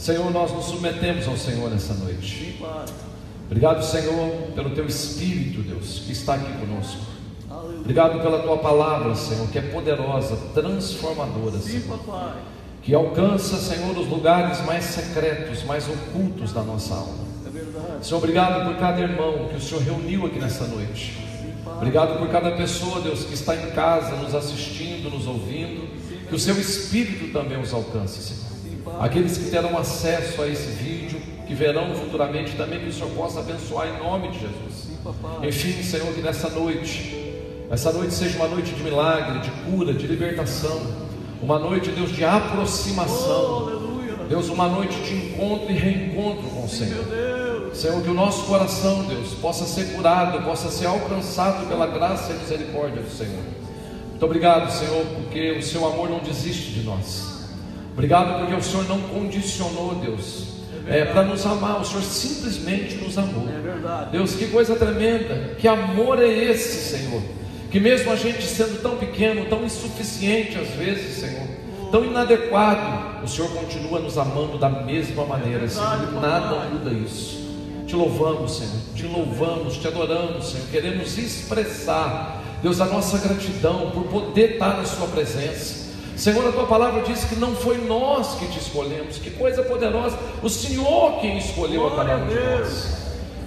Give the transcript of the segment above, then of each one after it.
Senhor, nós nos submetemos ao Senhor nessa noite. Obrigado, Senhor, pelo Teu Espírito, Deus, que está aqui conosco. Obrigado pela Tua palavra, Senhor, que é poderosa, transformadora, Senhor, que alcança, Senhor, os lugares mais secretos, mais ocultos da nossa alma. Senhor, obrigado por cada irmão que o Senhor reuniu aqui nessa noite. Obrigado por cada pessoa, Deus, que está em casa, nos assistindo, nos ouvindo. Que o Seu Espírito também os alcance, Senhor. Aqueles que terão acesso a esse vídeo, que verão futuramente também, que o Senhor possa abençoar em nome de Jesus. Enfim, Senhor, que essa noite seja uma noite de milagre, de cura, de libertação. Uma noite, Deus, de aproximação. Deus, uma noite de encontro e reencontro com o Senhor. Senhor, que o nosso coração, Deus, possa ser curado, possa ser alcançado pela graça e misericórdia do Senhor. Muito obrigado, Senhor, porque o Seu amor não desiste de nós. Obrigado porque o Senhor não condicionou, Deus, para nos amar. O Senhor simplesmente nos amou. Deus, que coisa tremenda. Que amor é esse, Senhor, que mesmo a gente sendo tão pequeno, tão insuficiente às vezes, Senhor, tão inadequado, o Senhor continua nos amando da mesma maneira, Senhor, e nada muda isso. Te louvamos, Senhor, te louvamos, te adoramos, Senhor. Queremos expressar, Deus, a nossa gratidão por poder estar na Sua presença. Senhor, a Tua palavra diz que não foi nós que Te escolhemos. Que coisa poderosa, o Senhor quem escolheu a cada um de nós.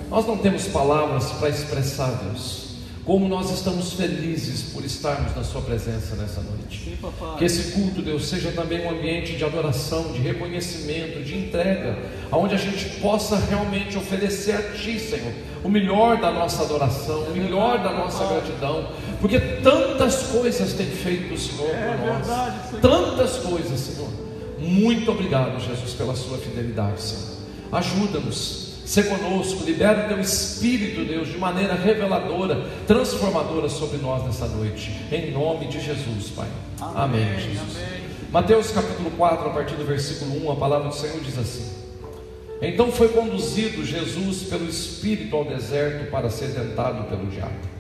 Nós não temos palavras para expressar, Deus, como nós estamos felizes por estarmos na Sua presença nessa noite. Que esse culto, Deus, seja também um ambiente de adoração, de reconhecimento, de entrega, onde a gente possa realmente oferecer a Ti, Senhor, o melhor da nossa adoração, o melhor da nossa gratidão, porque tantas coisas tem feito o Senhor por nós, tantas coisas, Senhor. Muito obrigado, Jesus, pela Sua fidelidade, Senhor. Ajuda-nos, ser conosco, libera o Teu Espírito, Deus, de maneira reveladora, transformadora sobre nós nessa noite, em nome de Jesus, Pai. Amém, Jesus. Amém. Mateus capítulo 4, a partir do versículo 1, a palavra do Senhor diz assim: Então foi conduzido Jesus pelo Espírito ao deserto para ser tentado pelo diabo.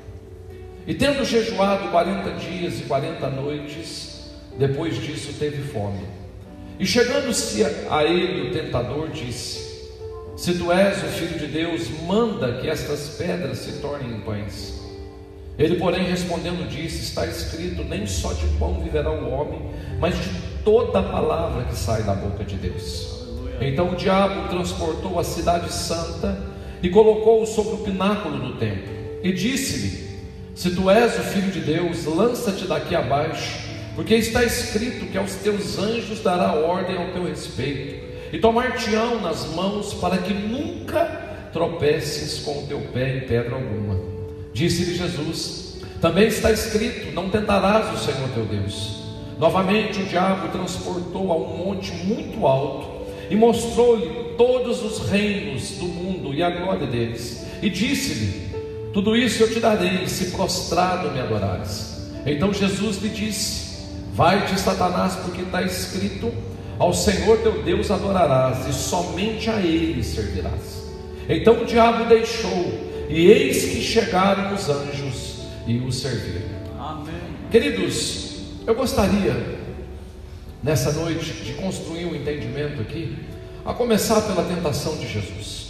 E tendo jejuado 40 dias e 40 noites, depois disso teve fome. E chegando-se a ele o tentador disse: Se tu és o Filho de Deus, manda que estas pedras se tornem em pães. Ele, porém, respondendo disse: Está escrito, nem só de pão viverá o homem, mas de toda a palavra que sai da boca de Deus. Então o diabo transportou a cidade santa e colocou-o sobre o pináculo do templo e disse-lhe: Se tu és o Filho de Deus, lança-te daqui abaixo, porque está escrito que aos teus anjos dará ordem ao teu respeito, e tomar-te-ão nas mãos, para que nunca tropeces com o teu pé em pedra alguma. Disse-lhe Jesus: Também está escrito, não tentarás o Senhor teu Deus. Novamente o diabo transportou a um monte muito alto e mostrou-lhe todos os reinos do mundo e a glória deles, e disse-lhe: Tudo isso eu te darei, se prostrado me adorares. Então Jesus lhe disse: Vai-te, Satanás, porque está escrito: Ao Senhor teu Deus adorarás, e somente a Ele servirás. Então o diabo deixou, e eis que chegaram os anjos e o serviram. Amém. Queridos, eu gostaria nessa noite de construir um entendimento aqui, a começar pela tentação de Jesus.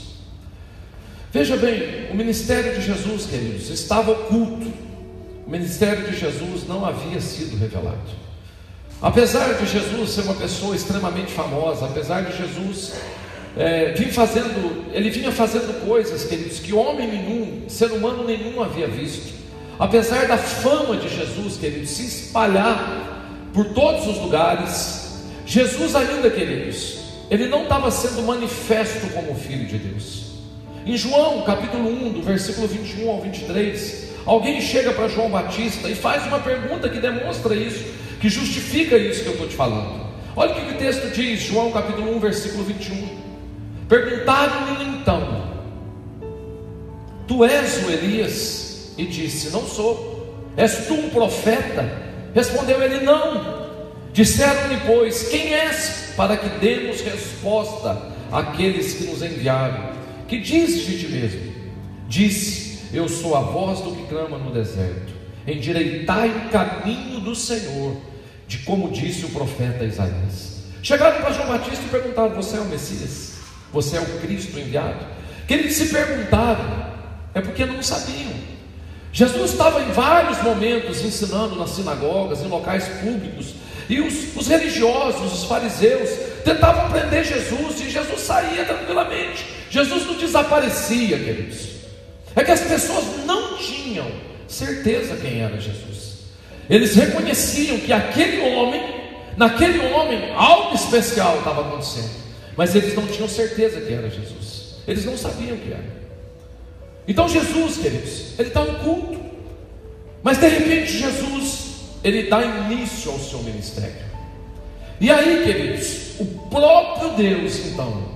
Veja bem, o ministério de Jesus, queridos, estava oculto. O ministério de Jesus não havia sido revelado. Apesar de Jesus ser uma pessoa extremamente famosa, apesar de Jesus ele vinha fazendo coisas, queridos, que homem nenhum, ser humano nenhum havia visto. Apesar da fama de Jesus, queridos, se espalhar por todos os lugares, Jesus ainda, queridos, ele não estava sendo manifesto como Filho de Deus. Em João capítulo 1, do versículo 21 ao 23, alguém chega para João Batista e faz uma pergunta que demonstra isso, que justifica isso que eu estou te falando. Olha o que o texto diz, João capítulo 1, versículo 21. Perguntaram-lhe então: Tu és o Elias? E disse: Não sou. És tu um profeta? Respondeu ele: Não. Disseram-lhe, pois: Quem és, para que demos resposta àqueles que nos enviaram? Que dizes de ti mesmo? Disse: Eu sou a voz do que clama no deserto, endireitai o caminho do Senhor, de como disse o profeta Isaías. Chegaram para João Batista e perguntaram: você é o Messias? Você é o Cristo enviado? Que eles se perguntaram, é porque não sabiam. Jesus estava em vários momentos ensinando nas sinagogas, em locais públicos, e os religiosos, os fariseus, tentavam prender Jesus, e Jesus saía tranquilamente. Jesus não desaparecia, queridos. É que as pessoas não tinham certeza quem era Jesus. Eles reconheciam que naquele homem, algo especial estava acontecendo, mas eles não tinham certeza que era Jesus. Eles não sabiam que era. Então Jesus, queridos, ele está no culto, mas de repente Jesus, ele dá início ao seu ministério. E aí, queridos, o próprio Deus então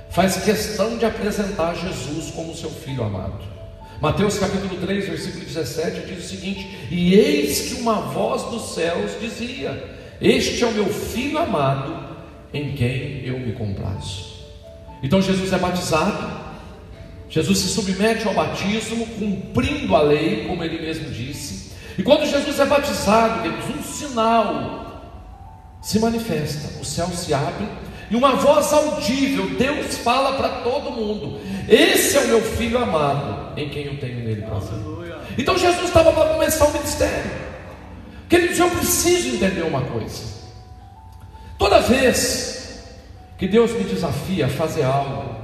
faz questão de apresentar Jesus como seu filho amado. Mateus capítulo 3, versículo 17 diz o seguinte: e eis que uma voz dos céus dizia: este é o meu filho amado, em quem eu me comprazo. Então Jesus é batizado, Jesus se submete ao batismo, cumprindo a lei, como ele mesmo disse. E quando Jesus é batizado, queridos, um sinal se manifesta, o céu se abre, e uma voz audível, Deus fala para todo mundo: esse é o meu filho amado, em quem eu tenho nele prazer. Então Jesus estava para começar o ministério. Queridos, eu preciso entender uma coisa: toda vez que Deus me desafia a fazer algo,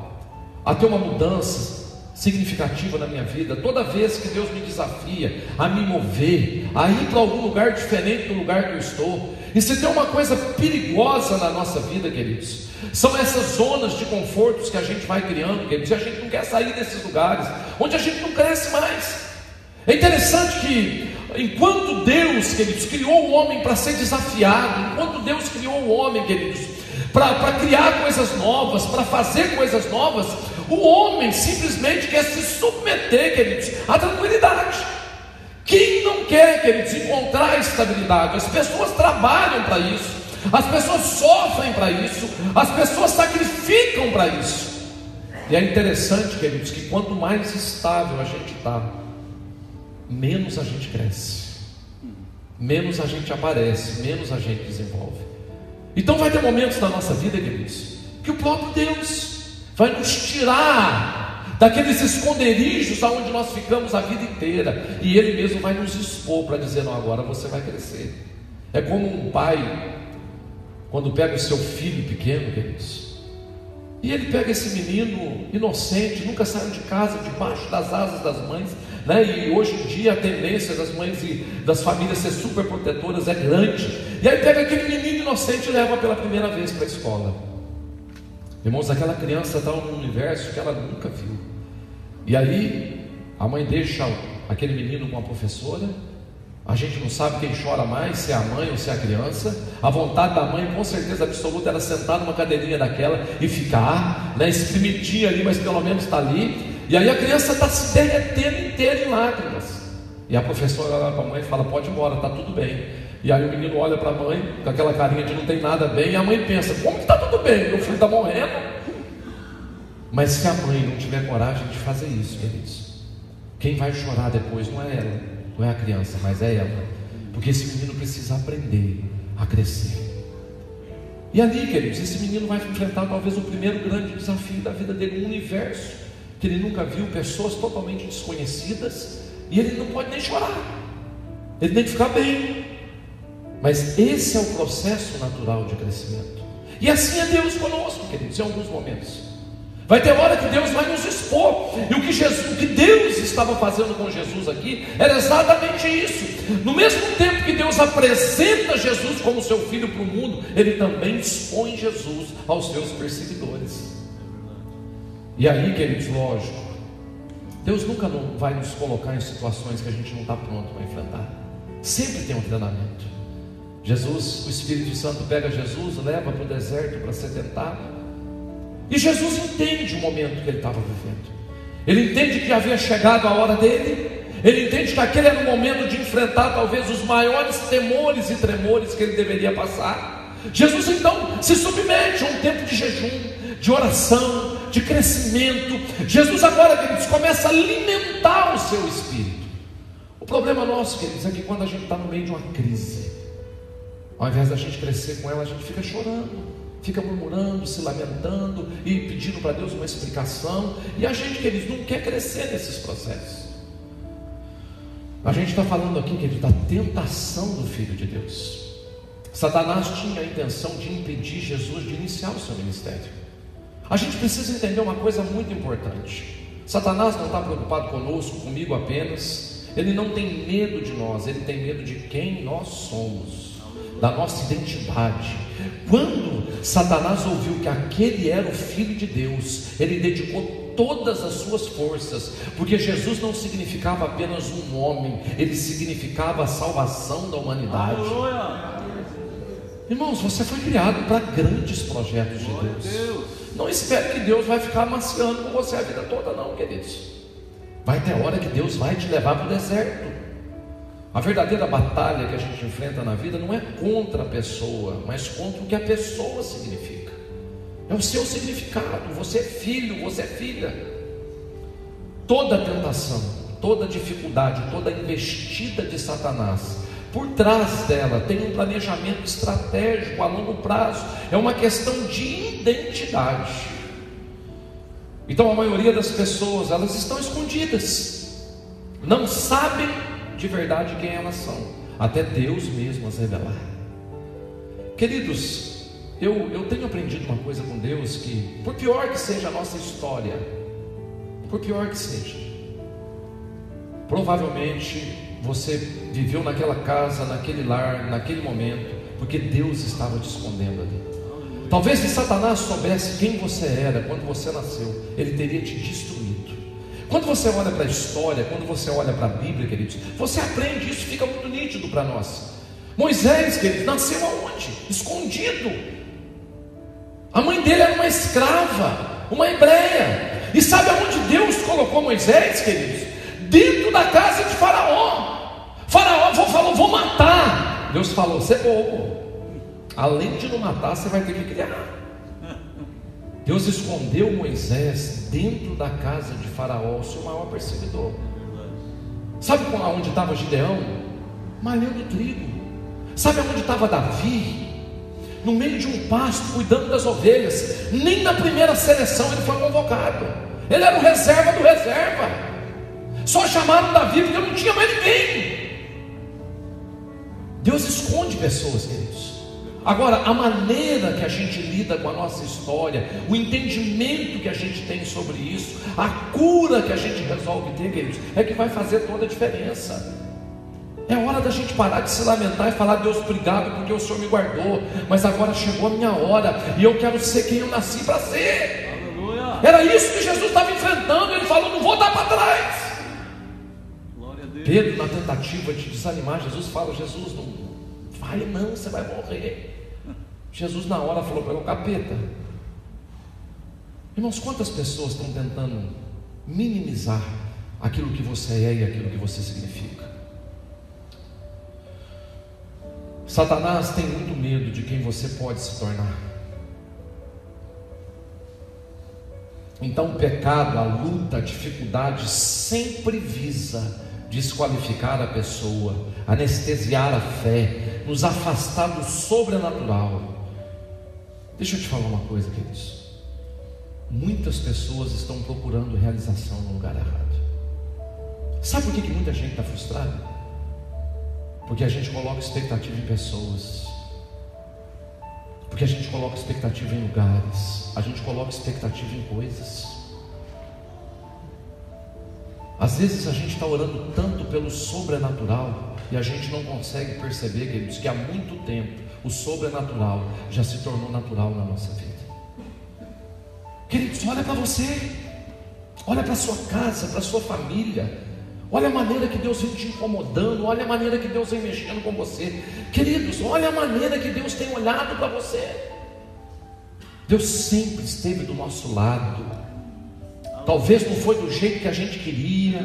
a ter uma mudança significativa na minha vida, toda vez que Deus me desafia a me mover, a ir para algum lugar diferente do lugar que eu estou, e se tem uma coisa perigosa na nossa vida, queridos, são essas zonas de confortos que a gente vai criando, queridos, e a gente não quer sair desses lugares, onde a gente não cresce mais. É interessante que enquanto Deus, queridos, criou o homem para ser desafiado, enquanto Deus criou o homem, queridos, para criar coisas novas, para fazer coisas novas, o homem simplesmente quer se submeter, queridos, à tranquilidade. Quem não quer, queridos, encontrar estabilidade? As pessoas trabalham para isso, as pessoas sofrem para isso, as pessoas sacrificam para isso. E é interessante, queridos, que quanto mais estável a gente está, menos a gente cresce, menos a gente aparece, menos a gente desenvolve. Então vai ter momentos na nossa vida, queridos, que o próprio Deus vai nos tirar daqueles esconderijos aonde nós ficamos a vida inteira, e Ele mesmo vai nos expor para dizer: não, agora você vai crescer. É como um pai quando pega o seu filho pequeno, queridos, e ele pega esse menino inocente, nunca saiu de casa, debaixo das asas das mães, né? E hoje em dia a tendência das mães e das famílias ser super protetoras é grande. E aí pega aquele menino inocente e leva pela primeira vez para a escola. Irmãos, aquela criança está num universo que ela nunca viu. E aí a mãe deixa aquele menino com a professora. A gente não sabe quem chora mais, se é a mãe ou se é a criança. A vontade da mãe, com certeza absoluta, era sentar numa cadeirinha daquela e ficar, né, espremidinha ali, mas pelo menos está ali. E aí a criança está se derretendo inteira em lágrimas. E a professora olha para a mãe e fala: pode ir embora, está tudo bem. E aí o menino olha para a mãe com aquela carinha de não tem nada bem, e a mãe pensa: como que está tudo bem? Meu filho está morrendo. Mas se a mãe não tiver coragem de fazer isso, queridos, quem vai chorar depois não é ela, não é a criança, mas é ela, porque esse menino precisa aprender a crescer. E ali, queridos, esse menino vai enfrentar talvez o primeiro grande desafio da vida dele, um universo que ele nunca viu, pessoas totalmente desconhecidas, e ele não pode nem chorar, ele tem que ficar bem. Mas esse é o processo natural de crescimento. E assim é Deus conosco, queridos, em alguns momentos. Vai ter hora que Deus vai nos expor. E o que Deus estava fazendo com Jesus aqui era exatamente isso. No mesmo tempo que Deus apresenta Jesus como seu filho para o mundo, Ele também expõe Jesus aos seus perseguidores. E aí, queridos, lógico, Deus nunca não vai nos colocar em situações que a gente não está pronto para enfrentar. Sempre tem um treinamento. Jesus, o Espírito Santo pega Jesus, leva para o deserto para ser tentado. E Jesus entende o momento que ele estava vivendo. Ele entende que havia chegado a hora dele. Ele entende que aquele era o momento de enfrentar talvez os maiores temores e tremores que ele deveria passar. Jesus então se submete a um tempo de jejum, de oração, de crescimento. Jesus agora, queridos, começa a alimentar o seu espírito. O problema nosso, queridos, é que quando a gente está no meio de uma crise, ao invés da gente crescer com ela, a gente fica chorando. fica murmurando, se lamentando e pedindo para Deus uma explicação. E a gente, queridos, não quer crescer nesses processos. A gente está falando aqui, querido, da tentação do Filho de Deus. Satanás tinha a intenção de impedir Jesus de iniciar o seu ministério. A gente precisa entender uma coisa muito importante. Satanás não está preocupado conosco, comigo apenas. Ele não tem medo de nós, ele tem medo de quem nós somos, da nossa identidade. Quando Satanás ouviu que aquele era o Filho de Deus, ele dedicou todas as suas forças, porque Jesus não significava apenas um homem, ele significava a salvação da humanidade. Irmãos, você foi criado para grandes projetos de Deus. Não espere que Deus vai ficar amaciando com você a vida toda, não, queridos. Vai ter hora que Deus vai te levar para o deserto. A verdadeira batalha que a gente enfrenta na vida não é contra a pessoa, mas contra o que a pessoa significa. É o seu significado. Você é filho, você é filha. Toda tentação, toda dificuldade, toda investida de Satanás, por trás dela tem um planejamento estratégico a longo prazo. É uma questão de identidade. Então a maioria das pessoas, elas estão escondidas, não sabem de verdade quem elas são, até Deus mesmo as revelar. Queridos, eu tenho aprendido uma coisa com Deus, que por pior que seja a nossa história, por pior que seja, provavelmente você viveu naquela casa, naquele lar, naquele momento, porque Deus estava te escondendo ali. Talvez se Satanás soubesse quem você era quando você nasceu, ele teria te destruído. Quando você olha para a história, quando você olha para a Bíblia, queridos, você aprende, isso fica muito nítido para nós. Moisés, queridos, nasceu aonde? Escondido. A mãe dele era uma escrava, uma hebreia. E sabe aonde Deus colocou Moisés, queridos? Dentro da casa de Faraó. Faraó falou, vou matar. Deus falou, você é bobo. Além de não matar, você vai ter que criar. Deus escondeu Moisés dentro da casa de Faraó, o seu maior perseguidor. Sabe onde estava Gideão? Malhando trigo. Sabe onde estava Davi? No meio de um pasto, cuidando das ovelhas. Nem na primeira seleção ele foi convocado. Ele era o reserva do reserva. Só chamaram Davi porque não tinha mais ninguém. Deus esconde pessoas, queridos. Agora, a maneira que a gente lida com a nossa história, o entendimento que a gente tem sobre isso, a cura que a gente resolve ter, queridos, é que vai fazer toda a diferença. É hora da gente parar de se lamentar e falar, Deus, obrigado porque o Senhor me guardou, mas agora chegou a minha hora e eu quero ser quem eu nasci para ser. Aleluia. Era isso que Jesus estava enfrentando. Ele falou, não vou dar para trás. Pedro, na tentativa de desanimar Jesus, fala, Jesus, não vai não, você vai morrer. Jesus na hora falou para ele, o capeta. Irmãos, quantas pessoas estão tentando minimizar aquilo que você é e aquilo que você significa? Satanás tem muito medo de quem você pode se tornar. Então o pecado, a luta, a dificuldade sempre visa desqualificar a pessoa, anestesiar a fé, nos afastar do sobrenatural. Deixa eu te falar uma coisa, queridos. Muitas pessoas estão procurando realização no lugar errado. Sabe por que muita gente está frustrada? Porque a gente coloca expectativa em pessoas, porque a gente coloca expectativa em lugares, a gente coloca expectativa em coisas. Às vezes a gente está orando tanto pelo sobrenatural e a gente não consegue perceber, queridos, que há muito tempo o sobrenatural já se tornou natural na nossa vida. Queridos, olha para você, olha para a sua casa, para a sua família, olha a maneira que Deus vem te incomodando, olha a maneira que Deus vem mexendo com você. Queridos, olha a maneira que Deus tem olhado para você. Deus sempre esteve do nosso lado. Talvez não foi do jeito que a gente queria,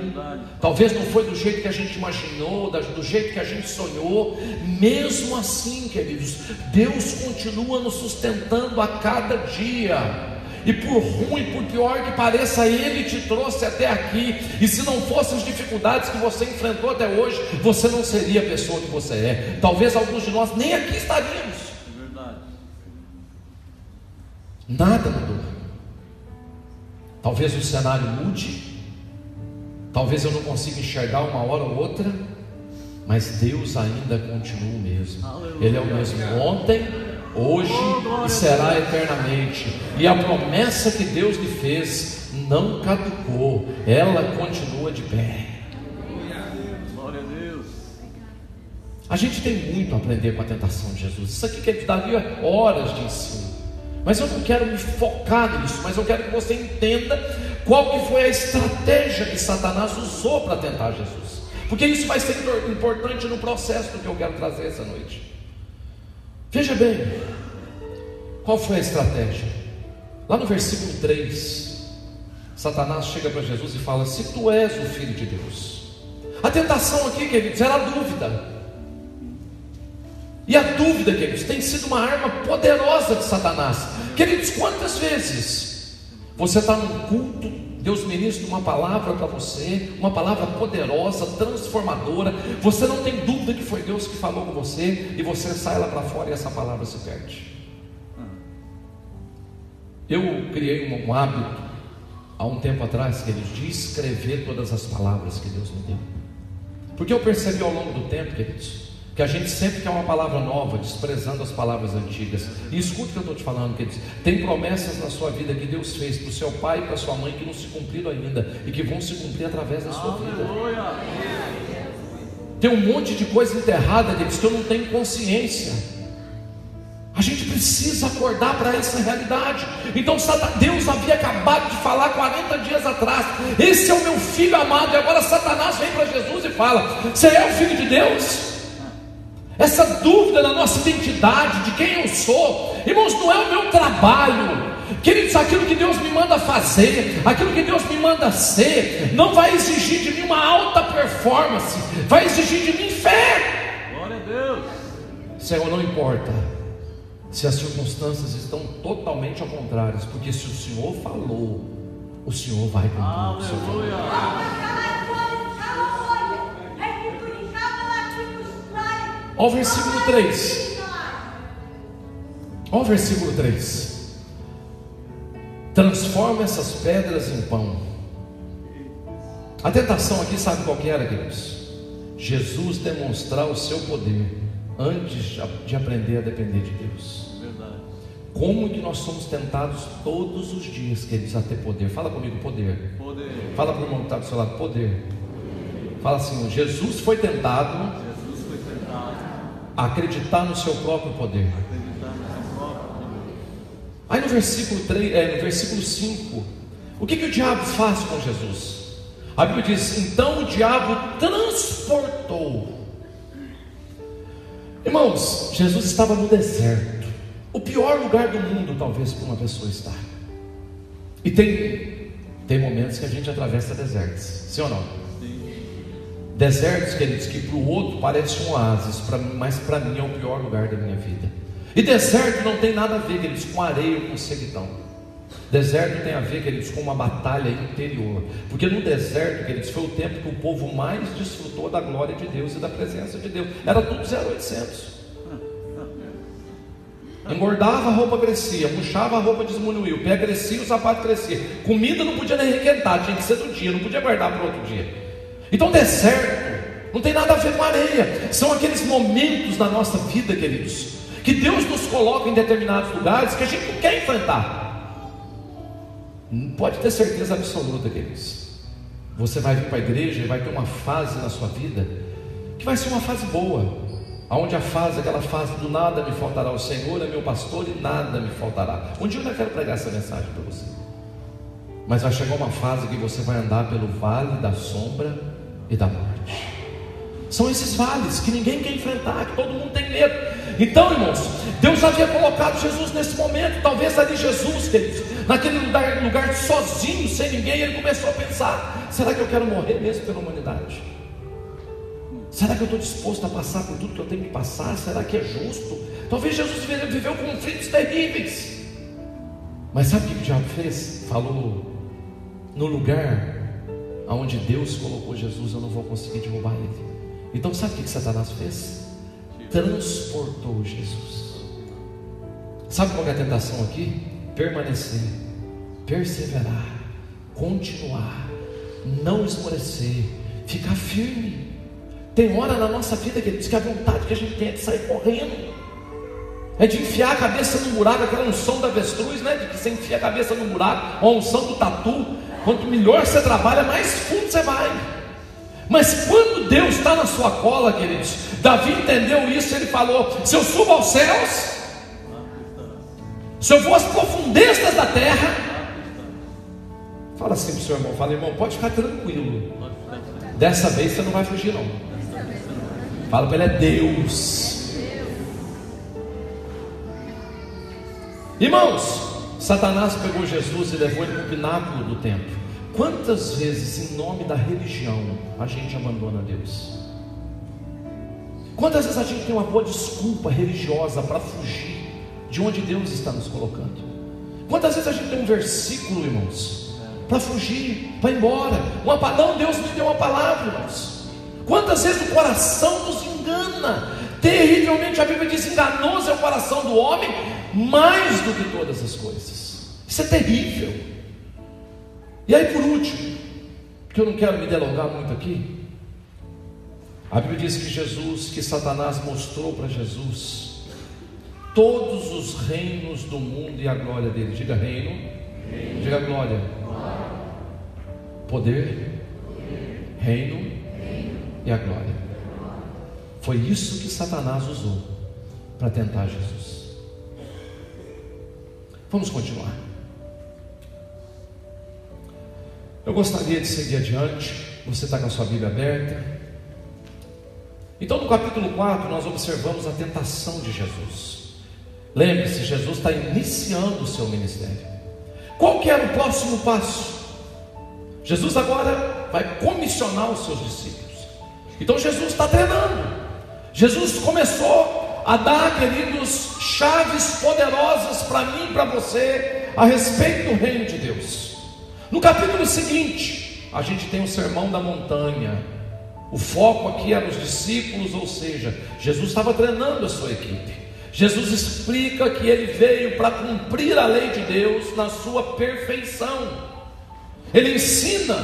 talvez não foi do jeito que a gente imaginou, do jeito que a gente sonhou. Mesmo assim, queridos, Deus continua nos sustentando a cada dia. E por ruim, por pior que pareça, Ele te trouxe até aqui. E se não fossem as dificuldades que você enfrentou até hoje, você não seria a pessoa que você é. Talvez alguns de nós nem aqui estaríamos. Nada mudou. Talvez o cenário mude, talvez eu não consiga enxergar uma hora ou outra, mas Deus ainda continua o mesmo. Ele é o mesmo ontem, hoje e será eternamente. E a promessa que Deus lhe fez não caducou, ela continua de pé. Glória a Deus. A gente tem muito a aprender com a tentação de Jesus. Isso aqui que ele daria horas de ensino, mas eu não quero me focar nisso, mas eu quero que você entenda qual que foi a estratégia que Satanás usou para tentar Jesus, porque isso vai ser importante no processo do que eu quero trazer essa noite. Veja bem, qual foi a estratégia? Lá no versículo 3, Satanás chega para Jesus e fala: se tu és o Filho de Deus. A tentação aqui, queridos, era a dúvida. E a dúvida, queridos, tem sido uma arma poderosa de Satanás. Queridos, quantas vezes você está num culto, Deus ministra uma palavra para você, uma palavra poderosa, transformadora, você não tem dúvida que foi Deus que falou com você, e você sai lá para fora e essa palavra se perde. Eu criei um hábito há um tempo atrás, queridos, de escrever todas as palavras que Deus me deu, porque eu percebi ao longo do tempo, queridos, que a gente sempre quer uma palavra nova, desprezando as palavras antigas. E escute o que eu estou te falando, queridos. Tem promessas na sua vida que Deus fez para o seu pai e para a sua mãe que não se cumpriram ainda, e que vão se cumprir através da sua vida. Tem um monte de coisa enterrada, queridos, que eu não tenho consciência. A gente precisa acordar para essa realidade. Então Deus havia acabado de falar 40 dias atrás: esse é o meu filho amado. E agora Satanás vem para Jesus e fala: você é o filho de Deus? Essa dúvida na nossa identidade, de quem eu sou, irmãos, não é o meu trabalho, queridos, aquilo que Deus me manda fazer, aquilo que Deus me manda ser, não vai exigir de mim uma alta performance, vai exigir de mim fé. Glória a Deus. Senhor, não importa se as circunstâncias estão totalmente ao contrário, porque se o Senhor falou, o Senhor vai cumprir o seu falou. Olha o versículo 3. Olha o versículo 3. Transforma essas pedras em pão. A tentação aqui, sabe qual que era, queridos? Jesus demonstrar o seu poder antes de aprender a depender de Deus. Verdade. Como que nós somos tentados todos os dias, queridos, a ter poder? Fala comigo, poder. Poder. Fala para o irmão que está do seu lado, poder. Fala assim: Jesus foi tentado a acreditar no seu próprio poder. Aí no versículo 3, no versículo 5, o que o diabo faz com Jesus? A Bíblia diz: então o diabo transportou. Irmãos, Jesus estava no deserto, o pior lugar do mundo talvez para uma pessoa estar. E tem momentos que a gente atravessa desertos, sim ou não? Desertos, queridos, que para o outro parece um oásis, mas para mim é o pior lugar da minha vida. E deserto não tem nada a ver, queridos, com areia ou com sequidão. Deserto tem a ver, queridos, com uma batalha interior. Porque no deserto, queridos, foi o tempo que o povo mais desfrutou da glória de Deus e da presença de Deus. Era tudo 0800. Engordava, a roupa crescia, murchava, a roupa diminuía, o pé crescia, o sapato crescia. Comida não podia nem requentar, tinha que ser do dia, não podia guardar para outro dia. Então deserto não tem nada a ver com areia. São aqueles momentos da nossa vida, queridos, que Deus nos coloca em determinados lugares que a gente não quer enfrentar. Pode ter certeza absoluta, queridos, você vai vir para a igreja e vai ter uma fase na sua vida que vai ser uma fase boa, aonde aquela fase do nada me faltará, o Senhor é meu pastor e nada me faltará. Um dia eu ainda quero pregar essa mensagem para você. Mas vai chegar uma fase que você vai andar pelo vale da sombra e da morte. São esses vales que ninguém quer enfrentar, que todo mundo tem medo. Então, irmãos, Deus havia colocado Jesus nesse momento. Talvez ali Jesus, queridos, naquele lugar sozinho, sem ninguém, ele começou a pensar: será que eu quero morrer mesmo pela humanidade? Será que eu estou disposto a passar por tudo que eu tenho que passar? Será que é justo? Talvez Jesus viveu conflitos terríveis. Mas sabe o que o diabo fez? Falou: no lugar aonde Deus colocou Jesus, eu não vou conseguir derrubar ele. Então sabe o que Satanás fez? Transportou Jesus. Sabe qual é a tentação aqui? permanecer, perseverar, continuar, não esmorecer, ficar firme. Tem hora na nossa vida que diz que a vontade que a gente tem é de sair correndo, é de enfiar a cabeça no buraco, aquela unção da avestruz, né? De que você enfia a cabeça no buraco, a unção do tatu. Quanto melhor você trabalha, mais fundo você vai. Mas quando Deus está na sua cola, queridos, Davi entendeu isso. Ele falou: se eu subo aos céus, se eu vou às profundezas da terra, fala assim para o seu irmão, fala: irmão, pode ficar tranquilo, dessa vez você não vai fugir não. Fala para ele: é Deus. Irmãos, Satanás pegou Jesus e levou ele para o pináculo do templo. Quantas vezes, em nome da religião, a gente abandona Deus? Quantas vezes a gente tem uma boa desculpa religiosa para fugir de onde Deus está nos colocando? Quantas vezes a gente tem um versículo, irmãos, para fugir, para ir embora? Não, Deus me deu uma palavra, irmãos. Quantas vezes o coração nos engana? Terrivelmente, a Bíblia diz: enganoso é o coração do homem, mais do que todas as coisas. Isso é terrível. E aí, por último, porque eu não quero me delongar muito aqui, a Bíblia diz que Satanás mostrou para Jesus todos os reinos do mundo e a glória dele. Diga reino, diga glória, poder, reino e a glória. Foi isso que Satanás usou para tentar Jesus. Vamos continuar. Eu gostaria de seguir adiante. Você está com a sua Bíblia aberta. Então, no capítulo 4, nós observamos a tentação de Jesus. Lembre-se, Jesus está iniciando o seu ministério. Qual que era o próximo passo? Jesus agora vai comissionar os seus discípulos. Então Jesus está treinando. Jesus começou a dar, queridos, chaves poderosas para mim e para você a respeito do reino de Deus. No capítulo seguinte, a gente tem o sermão da montanha. O foco aqui é nos discípulos, ou seja, Jesus estava treinando a sua equipe. Jesus explica que ele veio para cumprir a lei de Deus na sua perfeição. Ele ensina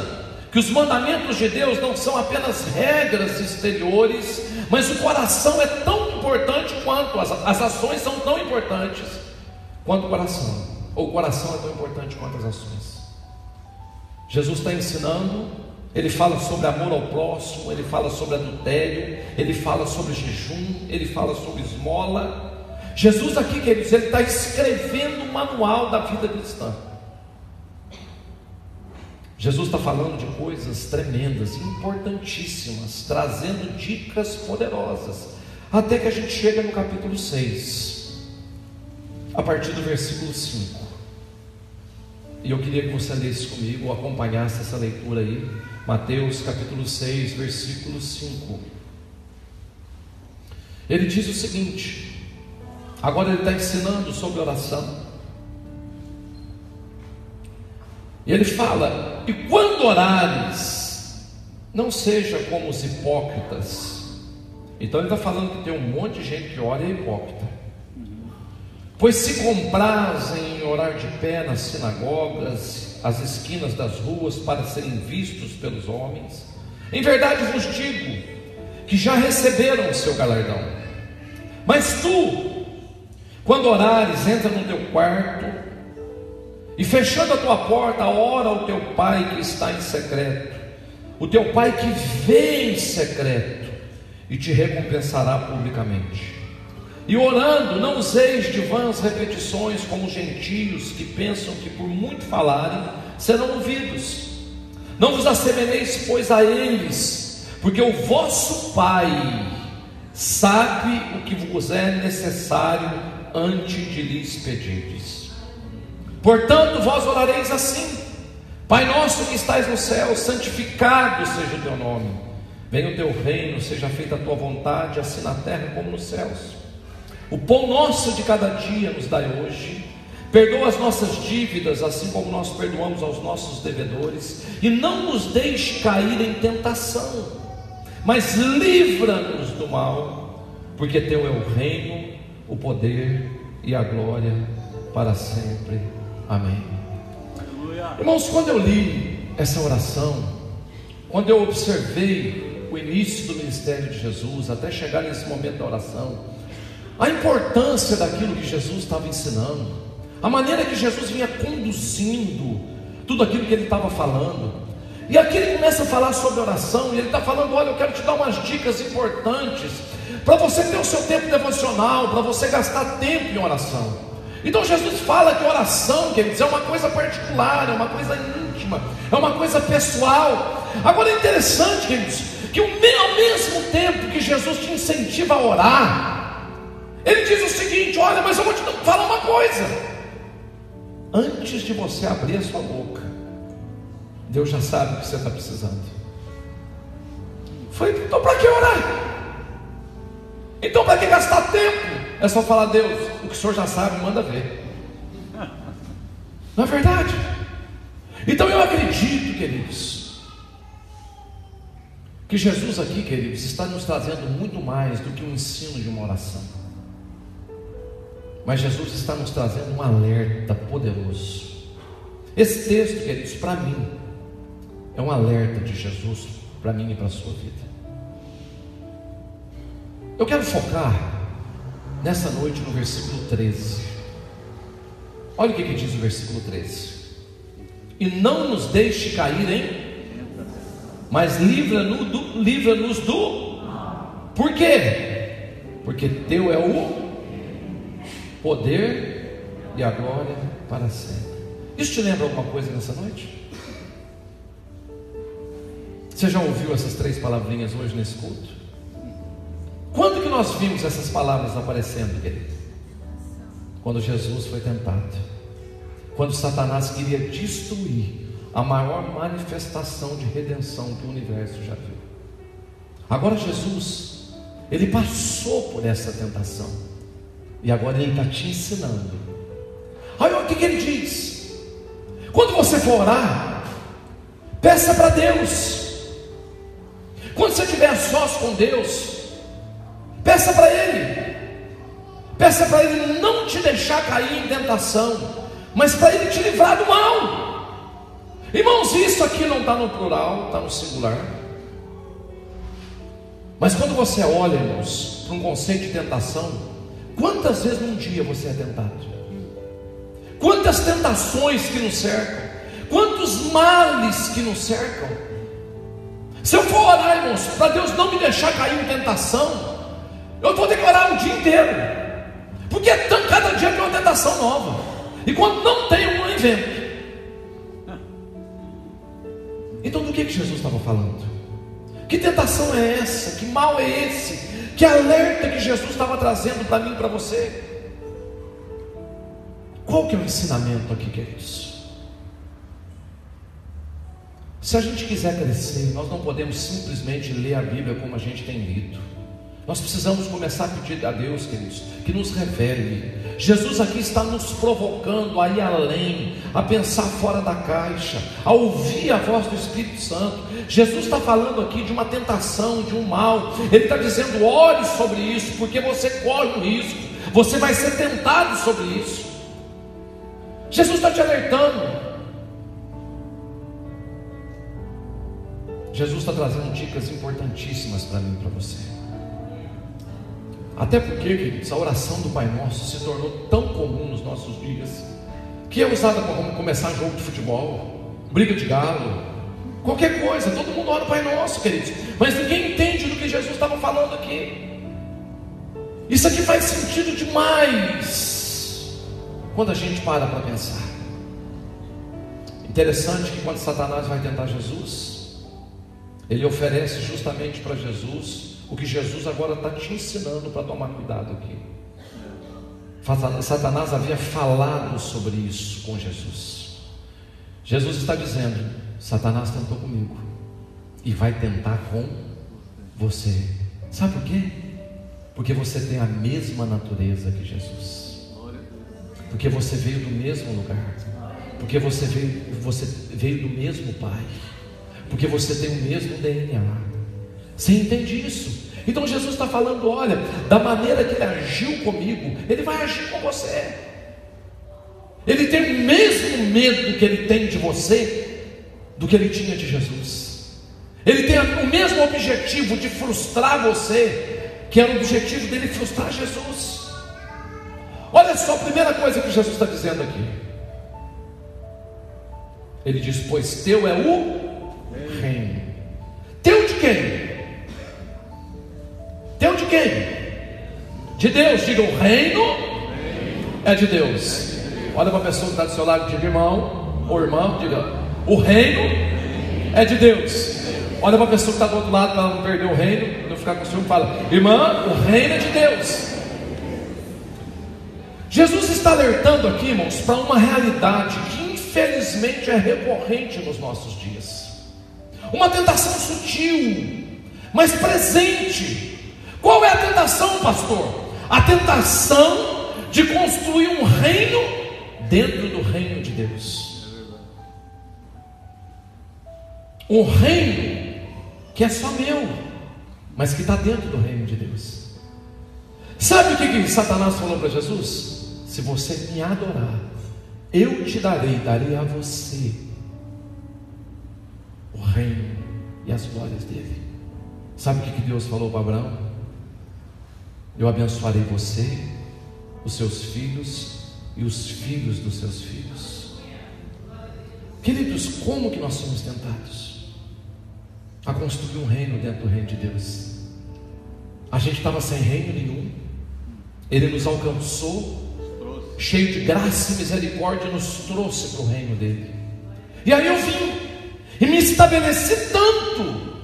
que os mandamentos de Deus não são apenas regras exteriores, mas o coração é tão importante quanto as ações são tão importantes quanto o coração, ou o coração é tão importante quanto as ações. Jesus está ensinando. Ele fala sobre amor ao próximo, ele fala sobre adultério, ele fala sobre jejum, ele fala sobre esmola. Jesus aqui, queridos, ele está escrevendo o manual da vida cristã. Jesus está falando de coisas tremendas, importantíssimas, trazendo dicas poderosas, até que a gente chega no capítulo 6, a partir do versículo 5. E eu queria que você lesse comigo, ou acompanhasse essa leitura aí. Mateus capítulo 6, versículo 5. Ele diz o seguinte, agora ele está ensinando sobre oração. E ele fala: e quando orares, não seja como os hipócritas. Então ele está falando que tem um monte de gente que ora e é hipócrita. Pois se comprazem em orar de pé nas sinagogas, às esquinas das ruas, para serem vistos pelos homens. Em verdade vos digo que já receberam o seu galardão. Mas tu, quando orares, entra no teu quarto e, fechando a tua porta, ora ao teu pai que está em secreto. O teu pai que vê em secreto e te recompensará publicamente. E orando, não useis de vãs repetições como os gentios, que pensam que por muito falarem serão ouvidos. Não vos assemelheis, pois, a eles, porque o vosso Pai sabe o que vos é necessário antes de lhes pedirdes. Portanto, vós orareis assim: Pai nosso que estais no céu, santificado seja o teu nome. Venha o teu reino, seja feita a tua vontade, assim na terra como nos céus. O pão nosso de cada dia nos dai hoje. Perdoa as nossas dívidas, assim como nós perdoamos aos nossos devedores. E não nos deixe cair em tentação, mas livra-nos do mal, porque teu é o reino, o poder e a glória para sempre. Amém. Aleluia. Irmãos, quando eu li essa oração, quando eu observei o início do ministério de Jesus, até chegar nesse momento da oração, a importância daquilo que Jesus estava ensinando, a maneira que Jesus vinha conduzindo tudo aquilo que ele estava falando, e aqui ele começa a falar sobre oração, e ele está falando: olha, eu quero te dar umas dicas importantes para você ter o seu tempo devocional, para você gastar tempo em oração. Então Jesus fala que oração, quer dizer, é uma coisa particular, é uma coisa íntima, é uma coisa pessoal. Agora é interessante, queridos, que ao mesmo tempo que Jesus te incentiva a orar, ele diz o seguinte: olha, mas eu vou te falar uma coisa, antes de você abrir a sua boca, Deus já sabe o que você está precisando. Falei: então para que orar? Então para que gastar tempo? É só falar: Deus, o que o Senhor já sabe, manda ver. Não é verdade? Então eu acredito, queridos, que Jesus aqui, queridos, está nos trazendo muito mais do que um ensino de uma oração. Mas Jesus está nos trazendo um alerta poderoso. Esse texto, queridos, para mim, é um alerta de Jesus para mim e para a sua vida. Eu quero focar nessa noite no versículo 13. Olha o que diz o versículo 13: e não nos deixe cair mas livra-nos do... Por quê? Porque teu é o poder e a glória para sempre. Isso te lembra alguma coisa nessa noite? Você já ouviu essas 3 palavrinhas hoje nesse culto? Quando que nós vimos essas palavras aparecendo, querido? Quando Jesus foi tentado, quando Satanás queria destruir a maior manifestação de redenção que o universo já viu. Agora Jesus, ele passou por essa tentação, e agora ele está te ensinando. Olha o que ele diz: quando você for orar, peça para Deus. Quando você estiver a sós com Deus, peça para Ele. Peça para Ele não te deixar cair em tentação, mas para Ele te livrar do mal. Irmãos, isso aqui não está no plural, está no singular. Mas quando você olha, irmãos, para um conceito de tentação, quantas vezes num dia você é tentado? Quantas tentações que nos cercam, quantos males que nos cercam. Se eu for orar, irmãos, para Deus não me deixar cair em tentação, eu vou ter que orar o dia inteiro, porque cada dia tem uma tentação nova, e quando não tem, eu não invento. Então do que Jesus estava falando? Que tentação é essa? Que mal é esse? Que alerta que Jesus estava trazendo para mim e para você? Qual que é o ensinamento aqui, queridos? Se a gente quiser crescer, nós não podemos simplesmente ler a Bíblia como a gente tem lido. Nós precisamos começar a pedir a Deus, queridos, que nos revele. Jesus aqui está nos provocando a ir além, a pensar fora da caixa, a ouvir a voz do Espírito Santo. Jesus está falando aqui de uma tentação, de um mal. Ele está dizendo: ore sobre isso, porque você corre um risco, você vai ser tentado sobre isso. Jesus está te alertando. Jesus está trazendo dicas importantíssimas para mim e para você. Até porque, queridos, a oração do Pai Nosso se tornou tão comum nos nossos dias, que é usada para começar jogo de futebol, briga de galo, qualquer coisa. Todo mundo ora o Pai Nosso, queridos, mas ninguém entende do que Jesus estava falando aqui. Isso aqui faz sentido demais quando a gente para pensar. Interessante que quando Satanás vai tentar Jesus, ele oferece justamente para Jesus o que Jesus agora está te ensinando para tomar cuidado aqui. Satanás havia falado sobre isso com Jesus. Jesus está dizendo: Satanás tentou comigo e vai tentar com você. Sabe por quê? Porque você tem a mesma natureza que Jesus, porque você veio do mesmo lugar, porque você veio do mesmo Pai, porque você tem o mesmo DNA. Você entende isso? Então Jesus está falando: olha, da maneira que Ele agiu comigo, Ele vai agir com você. Ele tem o mesmo medo que ele tem de você, do que ele tinha de Jesus. Ele tem o mesmo objetivo de frustrar você, que era o objetivo dele frustrar Jesus. Olha só a primeira coisa que Jesus está dizendo aqui. Ele diz: pois teu é o reino. Teu de quem? Teu de quem? De Deus. Diga: o reino é de Deus. Olha para a pessoa que está do seu lado, diga: irmão ou irmã, diga: o reino é de Deus. Olha para a pessoa que está do outro lado, para não perder o reino, não ficar com ciúme, fala: irmã, o reino é de Deus. Jesus está alertando aqui, irmãos, para uma realidade que infelizmente é recorrente nos nossos dias. Uma tentação sutil, mas presente. Qual é a tentação, pastor? A tentação de construir um reino dentro do reino de Deus. Um reino que é só meu, mas que está dentro do reino de Deus. Sabe o que Satanás falou para Jesus? Se você me adorar, eu te darei a você o reino e as glórias dele. Sabe o que Deus falou para Abraão? Eu abençoarei você, os seus filhos e os filhos dos seus filhos. Queridos, como que nós somos tentados a construir um reino dentro do reino de Deus? A gente estava sem reino nenhum, Ele nos alcançou, cheio de graça e misericórdia, nos trouxe para o reino dele. E aí eu vim e me estabeleci tanto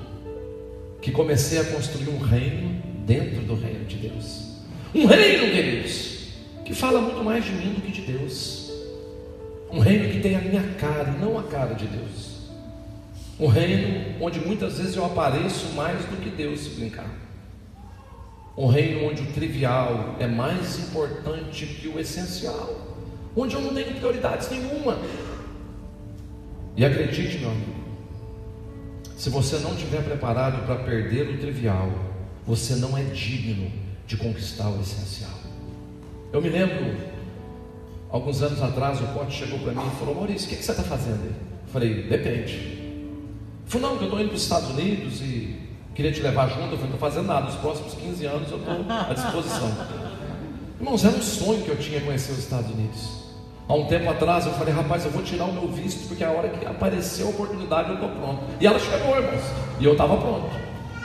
que comecei a construir um reino dentro do reino de Deus. Um reino, queridos, que fala muito mais de mim do que de Deus. Um reino que tem a minha cara e não a cara de Deus. Um reino onde muitas vezes eu apareço mais do que Deus, se brincar. Um reino onde o trivial é mais importante que o essencial, onde eu não tenho prioridades nenhuma. E acredite, meu amigo, se você não estiver preparado para perder o trivial, você não é digno de conquistar o essencial. Eu me lembro, alguns anos atrás, o Pote chegou para mim e falou: Maurício, o que você está fazendo aí? Eu falei: depende. Ele falou: não, eu estou indo para os Estados Unidos e queria te levar junto. Eu falei: não estou fazendo nada, os próximos 15 anos eu estou à disposição. Irmãos, era um sonho que eu tinha conhecer os Estados Unidos. Há um tempo atrás eu falei: rapaz, eu vou tirar o meu visto, porque a hora que apareceu a oportunidade eu estou pronto. E ela chegou, irmãos, e eu estava pronto.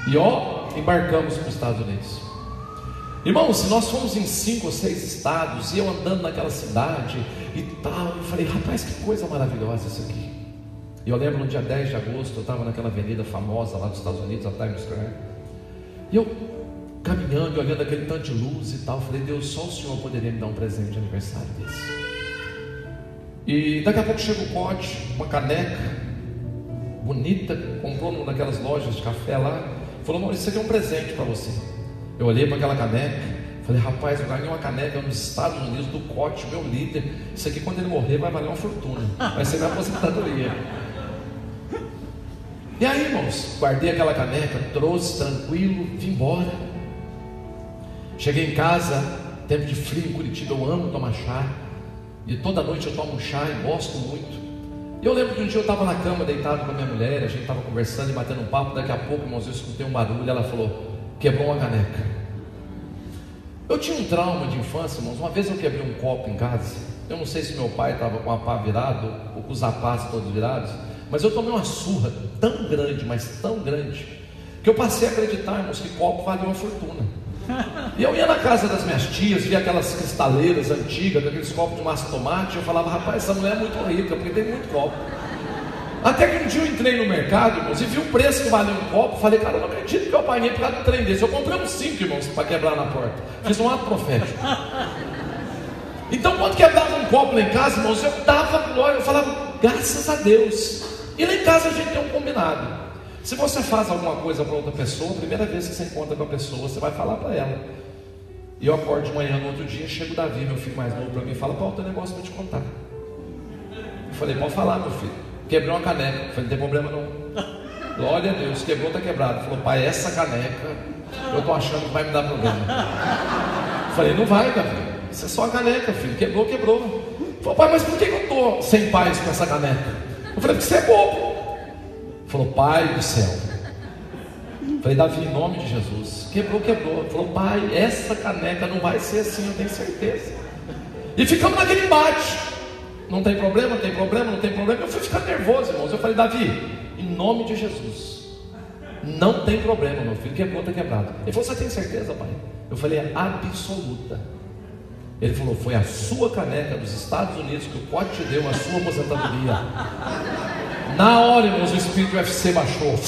E embarcamos para os Estados Unidos. Irmãos, se nós fomos em 5 ou 6 estados, e eu andando naquela cidade e tal, eu falei: rapaz, que coisa maravilhosa isso aqui. E eu lembro no dia 10 de agosto, eu estava naquela avenida famosa lá dos Estados Unidos, a Times Square. E eu caminhando e olhando aquele tanto de luz e tal, falei: Deus, só o Senhor poderia me dar um presente de aniversário desse. E daqui a pouco chega o Pote, uma caneca bonita, comprou numa daquelas lojas de café lá, falou: Maurício, isso aqui é um presente para você. Eu olhei para aquela caneca, falei: rapaz, eu ganhei uma caneca nos Estados Unidos do Cote, meu líder. Isso aqui, quando ele morrer, vai valer uma fortuna, vai ser minha aposentadoria. E aí, irmãos, guardei aquela caneca, trouxe tranquilo, vim embora. Cheguei em casa, tempo de frio em Curitiba, eu amo tomar chá, e toda noite eu tomo chá e gosto muito. E eu lembro que um dia eu estava na cama deitado com a minha mulher, a gente estava conversando e batendo um papo. Daqui a pouco, irmãos, eu escutei um barulho, ela falou: quebrou uma caneca. Eu tinha um trauma de infância, irmãos. Uma vez eu quebrei um copo em casa. Eu não sei se meu pai estava com a pá virado ou com os apás todos virados, mas eu tomei uma surra tão grande, mas tão grande, que eu passei a acreditar, irmãos, que copo valia uma fortuna. E eu ia na casa das minhas tias, via aquelas cristaleiras antigas, aqueles copos de massa de tomate, e eu falava: rapaz, essa mulher é muito rica, porque tem muito copo. Até que um dia eu entrei no mercado, irmãos, e vi o preço que valia um copo. Falei: cara, eu não acredito que eu paguei por causa do trem desse. Eu comprei uns 5, irmãos, para quebrar na porta. Fiz um ato profético. Então, quando quebrava um copo lá em casa, irmãos, eu dava glória, eu falava: graças a Deus. E lá em casa a gente tem um combinado: se você faz alguma coisa para outra pessoa, a primeira vez que você encontra com a pessoa, você vai falar para ela. E eu acordo de manhã no outro dia, chega o Davi, meu filho mais novo, para mim e fala: qual é o teu negócio para te contar? Eu falei: pode falar, meu filho. Quebrou uma caneca. Eu falei: não tem problema não. Glória a Deus, quebrou, está quebrado. Ele falou: pai, essa caneca eu estou achando que vai me dar problema. Eu falei: não vai, Davi, isso é só a caneca, filho. Quebrou, quebrou. Eu Falou: pai, mas por que eu estou sem paz com essa caneca? Eu falei: porque você é bobo. Ele falou: pai do céu. Eu falei: Davi, em nome de Jesus. Quebrou. Ele falou: pai, essa caneca não vai ser assim, eu tenho certeza. E ficamos naquele embate. Não tem problema. Eu fui ficando nervoso, irmãos. Eu falei: Davi, em nome de Jesus, não tem problema, meu filho. Quebrou, está quebrado. Ele falou: você tem certeza, pai? Eu falei: é absoluta. Ele falou: foi a sua caneca dos Estados Unidos que o pote te deu, a sua aposentadoria. Na hora, irmãos, o espírito do UFC baixou.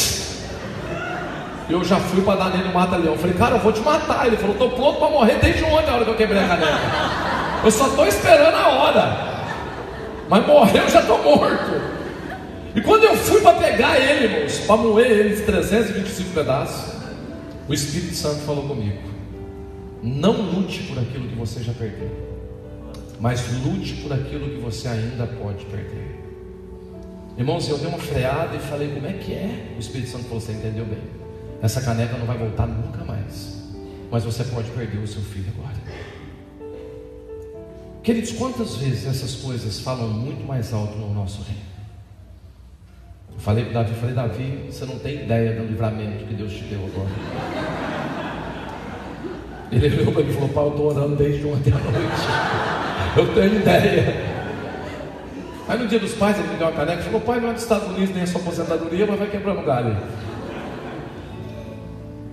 Eu já fui para dar nele no mata-leão. Eu falei: cara, eu vou te matar. Ele falou: estou pronto para morrer desde ontem, a hora que eu quebrei a caneca. Eu só estou esperando a hora. Mas morrer eu já estou morto. E quando eu fui para pegar ele, irmãos, para moer ele de 325 pedaços, o Espírito Santo falou comigo: não lute por aquilo que você já perdeu, mas lute por aquilo que você ainda pode perder. Irmãos, eu dei uma freada e falei: como é que é? O Espírito Santo falou: você entendeu bem. Essa caneca não vai voltar nunca mais, mas você pode perder o seu filho agora. Queridos, quantas vezes essas coisas falam muito mais alto no nosso reino? Eu falei para Davi, Davi, você não tem ideia do livramento que Deus te deu agora. Ele olhou para mim e falou: pai, eu estou orando desde ontem à noite. Eu tenho ideia. Aí no dia dos pais ele me deu uma caneca e falou: pai, não é dos Estados Unidos nem a sua aposentadoria, mas vai quebrando galho.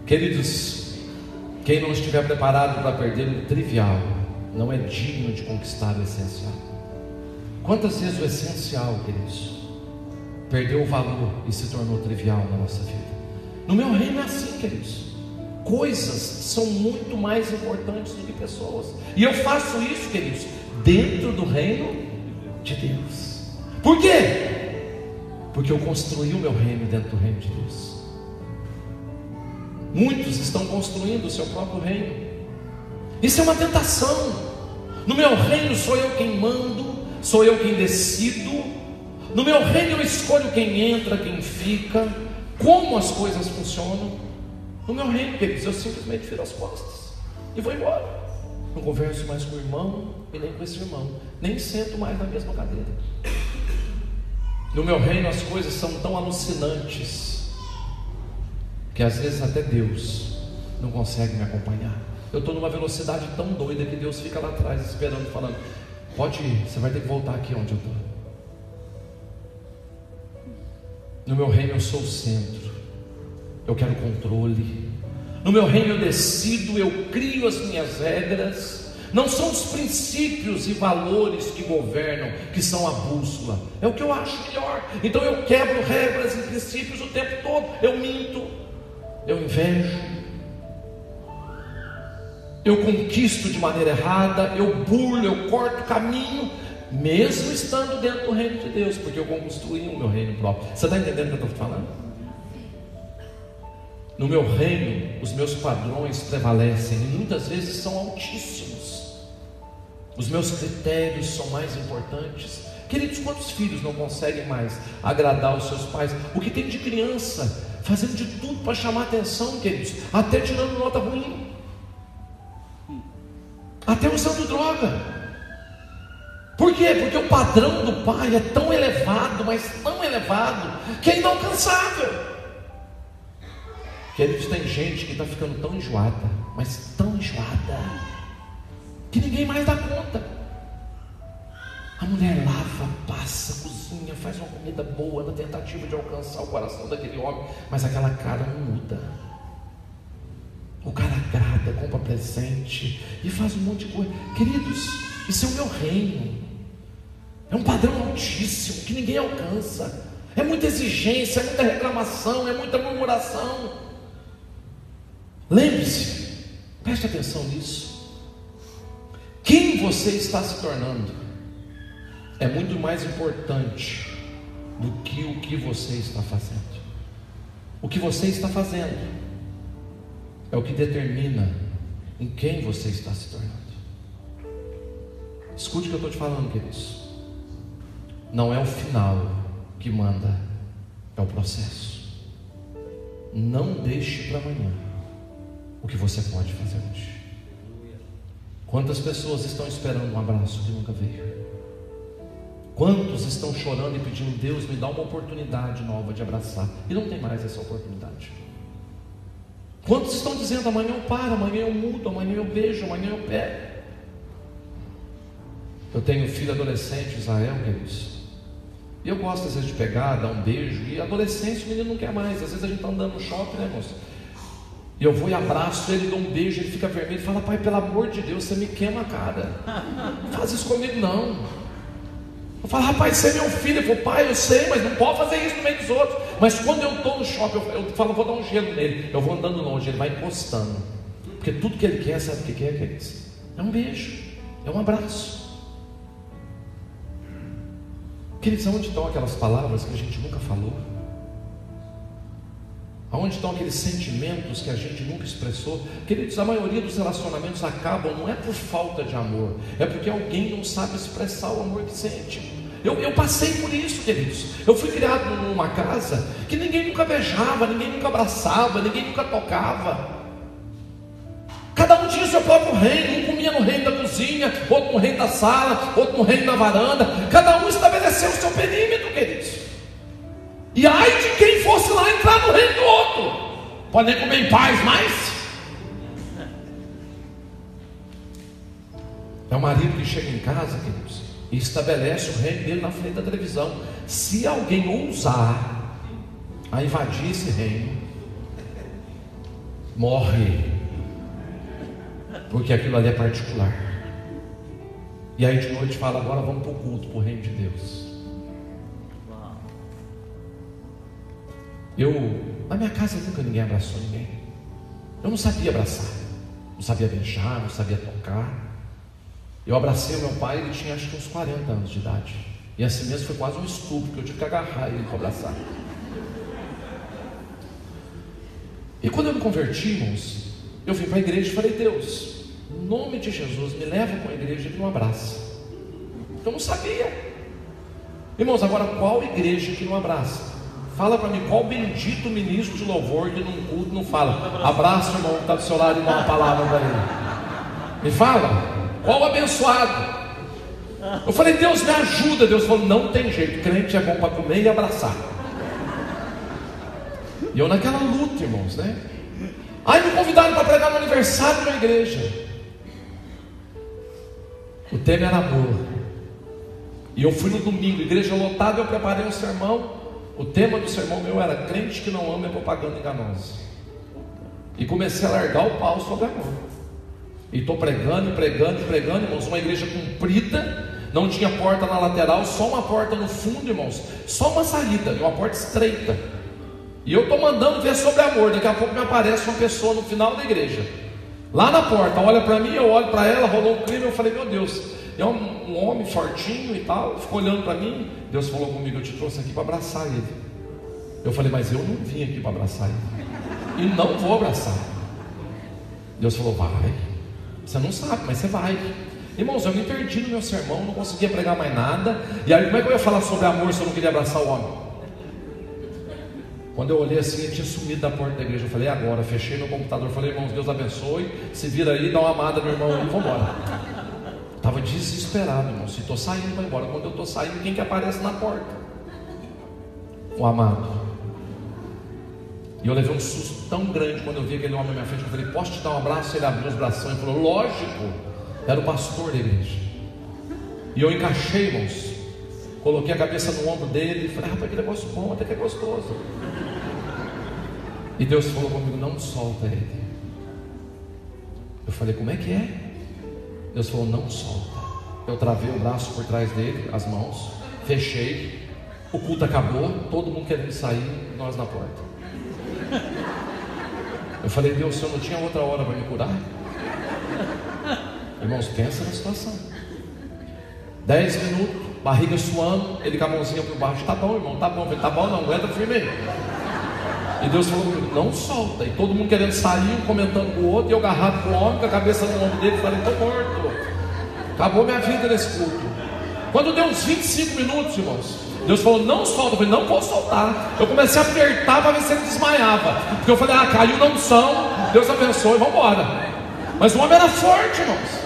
Queridos, quem não estiver preparado para perder o trivial não é digno de conquistar o essencial. Quantas vezes o essencial, queridos, perdeu o valor e se tornou trivial na nossa vida? No meu reino é assim, queridos. Coisas são muito mais importantes do que pessoas. E eu faço isso, queridos, dentro do reino de Deus. Por quê? Porque eu construí o meu reino dentro do reino de Deus. Muitos estão construindo o seu próprio reino. Isso é uma tentação. No meu reino sou eu quem mando, sou eu quem decido. No meu reino eu escolho quem entra, quem fica, como as coisas funcionam. No meu reino, queridos, eu simplesmente viro as costas e vou embora. Não converso mais com o irmão e nem com esse irmão, nem sento mais na mesma cadeira. No meu reino as coisas são tão alucinantes que às vezes até Deus não consegue me acompanhar. Eu estou numa velocidade tão doida que Deus fica lá atrás esperando, falando: pode ir, você vai ter que voltar aqui onde eu estou. No meu reino eu sou o centro, eu quero controle. No meu reino eu decido, eu crio as minhas regras. Não são os princípios e valores que governam, que são a bússola, é o que eu acho melhor. Então eu quebro regras e princípios o tempo todo. Eu minto, eu invejo, eu conquisto de maneira errada, eu burlo, eu corto caminho, mesmo estando dentro do reino de Deus, porque eu construí o meu reino próprio. Você está entendendo o que eu estou falando? No meu reino, os meus padrões prevalecem e muitas vezes são altíssimos. Os meus critérios são mais importantes. Queridos, quantos filhos não conseguem mais agradar os seus pais? O que tem de criança fazendo de tudo para chamar atenção, queridos, até tirando nota ruim, até usando droga. Por quê? Porque o padrão do pai é tão elevado, mas tão elevado, que é inalcançável. Queridos, tem gente que está ficando tão enjoada, mas tão enjoada, que ninguém mais dá conta. A mulher lava, passa, cozinha, faz uma comida boa na tentativa de alcançar o coração daquele homem, mas aquela cara não muda. O cara agrada, compra presente e faz um monte de coisa. Queridos, isso é o meu reino. É um padrão altíssimo que ninguém alcança. É muita exigência, é muita reclamação, é muita murmuração. Lembre-se, preste atenção nisso. Quem você está se tornando é muito mais importante do que o que você está fazendo. O que você está fazendo é o que determina em quem você está se tornando. Escute o que eu estou te falando, queridos. Não é o final que manda, é o processo. Não deixe para amanhã o que você pode fazer hoje. Quantas pessoas estão esperando um abraço que nunca veio? Quantos estão chorando e pedindo: Deus, me dá uma oportunidade nova de abraçar, e não tem mais essa oportunidade? Quantos estão dizendo: amanhã eu paro, amanhã eu mudo, amanhã eu beijo, amanhã eu pego? Eu tenho um filho adolescente, Israel, queridos, e eu gosto às vezes de pegar, dar um beijo, e adolescente o menino não quer mais. Às vezes a gente está andando no shopping, né, moço? E eu vou e abraço ele, dou um beijo, ele fica vermelho e fala: pai, pelo amor de Deus, você me queima a cara, não faz isso comigo não. Eu falo: rapaz, você é meu filho. Ele falou: pai, eu sei, mas não pode fazer isso no meio dos outros. Mas quando eu estou no shopping, eu falo: vou dar um gelo nele. Eu vou andando longe, ele vai encostando, porque tudo que ele quer, sabe o que quer, queridos? É um beijo, é um abraço. Queridos, aonde estão aquelas palavras que a gente nunca falou? Aonde estão aqueles sentimentos que a gente nunca expressou? Queridos, a maioria dos relacionamentos acabam não é por falta de amor, é porque alguém não sabe expressar o amor que sente. Eu passei por isso, queridos. Eu fui criado numa casa que ninguém nunca beijava, ninguém nunca abraçava, ninguém nunca tocava. Cada um tinha o seu próprio reino. Um comia no reino da cozinha, outro no reino da sala, outro no reino da varanda. Cada um estabeleceu o seu perímetro, queridos. E ai de quem fosse lá entrar no reino do outro. Podem comer em paz mais. É o marido que chega em casa, queridos, e estabelece o reino dele na frente da televisão. Se alguém ousar a invadir esse reino, morre, porque aquilo ali é particular. E aí de noite fala: agora vamos para o culto, para o reino de Deus. Na minha casa nunca ninguém abraçou ninguém. Eu não sabia abraçar, não sabia beijar, não sabia tocar. Eu abracei o meu pai, ele tinha acho que uns 40 anos de idade. E assim mesmo foi quase um estupro, porque eu tive que agarrar ele para abraçar. E quando eu me converti, irmãos, eu vim para a igreja e falei: Deus, em nome de Jesus, me leva para a igreja que não abraça. Eu não sabia. Irmãos, agora qual igreja que não abraça? Fala para mim, qual bendito ministro de louvor que num culto não fala: abraça o irmão que está do seu lado e dá uma palavra para ele? Me fala, qual abençoado? Eu falei: Deus, me ajuda. Deus falou: não tem jeito, crente é bom para comer e abraçar. E eu naquela luta, irmãos, né? Aí me convidaram para pregar no aniversário da igreja. O tema era amor. E eu fui no domingo, igreja lotada, eu preparei um sermão. O tema do sermão meu era: crente que não ama é propaganda enganosa. E comecei a largar o pau sobre amor. E estou pregando, irmãos. Uma igreja comprida, não tinha porta na lateral, só uma porta no fundo, irmãos. Só uma saída, uma porta estreita. E eu estou mandando ver sobre amor. Daqui a pouco me aparece uma pessoa no final da igreja, lá na porta, olha para mim, eu olho para ela, rolou um clima. Eu falei: meu Deus, é um homem fortinho e tal, ficou olhando para mim. Deus falou comigo: eu te trouxe aqui para abraçar ele. Eu falei: mas eu não vim aqui para abraçar ele, e não vou abraçar. Deus falou: vai, você não sabe, mas você vai. Irmãos, eu me perdi no meu sermão, não conseguia pregar mais nada. E aí como é que eu ia falar sobre amor se eu não queria abraçar o homem? Quando eu olhei assim, ele tinha sumido da porta da igreja. Eu falei: agora, fechei meu computador, falei: irmãos, Deus abençoe, se vira aí, dá uma amada no irmão aí, vamos embora. Estava desesperado, irmão. Se estou saindo, vai embora. Quando eu estou saindo, quem que aparece na porta? O amado. E eu levei um susto tão grande quando eu vi aquele homem na minha frente. Eu falei: posso te dar um abraço? Ele abriu os braços e falou: lógico. Era o pastor da igreja. E eu encaixei, irmãos, coloquei a cabeça no ombro dele e falei: rapaz, que negócio bom, até que é gostoso. E Deus falou comigo: não solta ele. Eu falei: como é que é? Deus falou: não solta. Eu travei o braço por trás dele, as mãos, fechei. O culto acabou, todo mundo querendo sair, nós na porta. Eu falei: Deus, o Senhor não tinha outra hora para me curar? Irmãos, pensa na situação. 10 minutos, barriga suando, ele com a mãozinha por baixo: tá bom, irmão, tá bom. Eu falei: tá bom, não, aguenta firme aí. E Deus falou comigo: não solta. E todo mundo querendo sair, um comentando com o outro, e eu agarrado com o homem, com a cabeça no ombro dele, falei: estou morto. Acabou minha vida nesse culto. Quando deu uns 25 minutos, irmãos, Deus falou: não solta. Eu falei: não vou soltar. Eu comecei a apertar para ver se ele desmaiava, porque eu falei: caiu na unção, Deus abençoe, vamos embora. Mas o homem era forte, irmãos.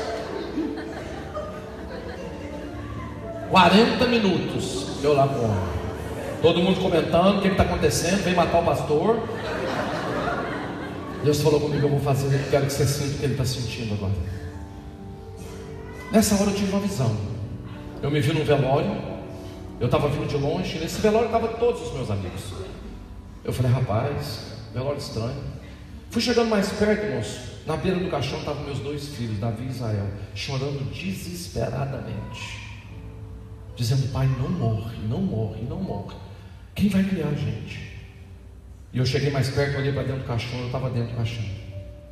40 minutos eu lá com o homem, todo mundo comentando o que está acontecendo, vem matar o pastor. Deus falou comigo: eu vou fazer, eu quero que você sinta o que ele está sentindo agora. Nessa hora eu tive uma visão. Eu me vi num velório, eu estava vindo de longe, e nesse velório estavam todos os meus amigos. Eu falei: rapaz, velório estranho. Fui chegando mais perto, irmãos. Na beira do caixão estavam meus 2 filhos, Davi e Israel, chorando desesperadamente, dizendo: pai, não morre, não morre, não morre. Quem vai criar a gente? E eu cheguei mais perto, olhei para dentro do caixão, eu estava dentro do caixão.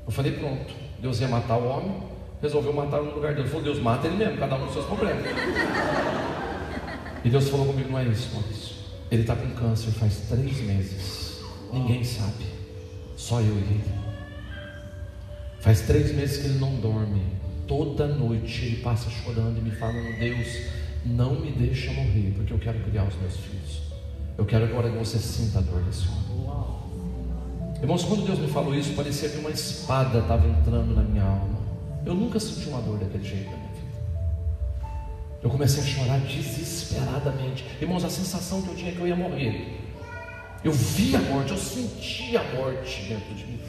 Eu falei: pronto, Deus ia matar o homem, resolveu matar no lugar dele. Falou: Deus mata ele mesmo, cada um com seus problemas. E Deus falou comigo: não é isso, Maurício. Ele está com câncer faz 3 meses, ninguém sabe, só eu e ele. Faz 3 meses que ele não dorme, toda noite ele passa chorando e me falando: Deus, não me deixa morrer, porque eu quero criar os meus filhos. Eu quero agora que você sinta a dor desse homem. Irmãos, quando Deus me falou isso, parecia que uma espada estava entrando na minha alma. Eu nunca senti uma dor daquele jeito na minha vida. Eu comecei a chorar desesperadamente. Irmãos, a sensação que eu tinha é que eu ia morrer. Eu via a morte, eu sentia a morte dentro de mim.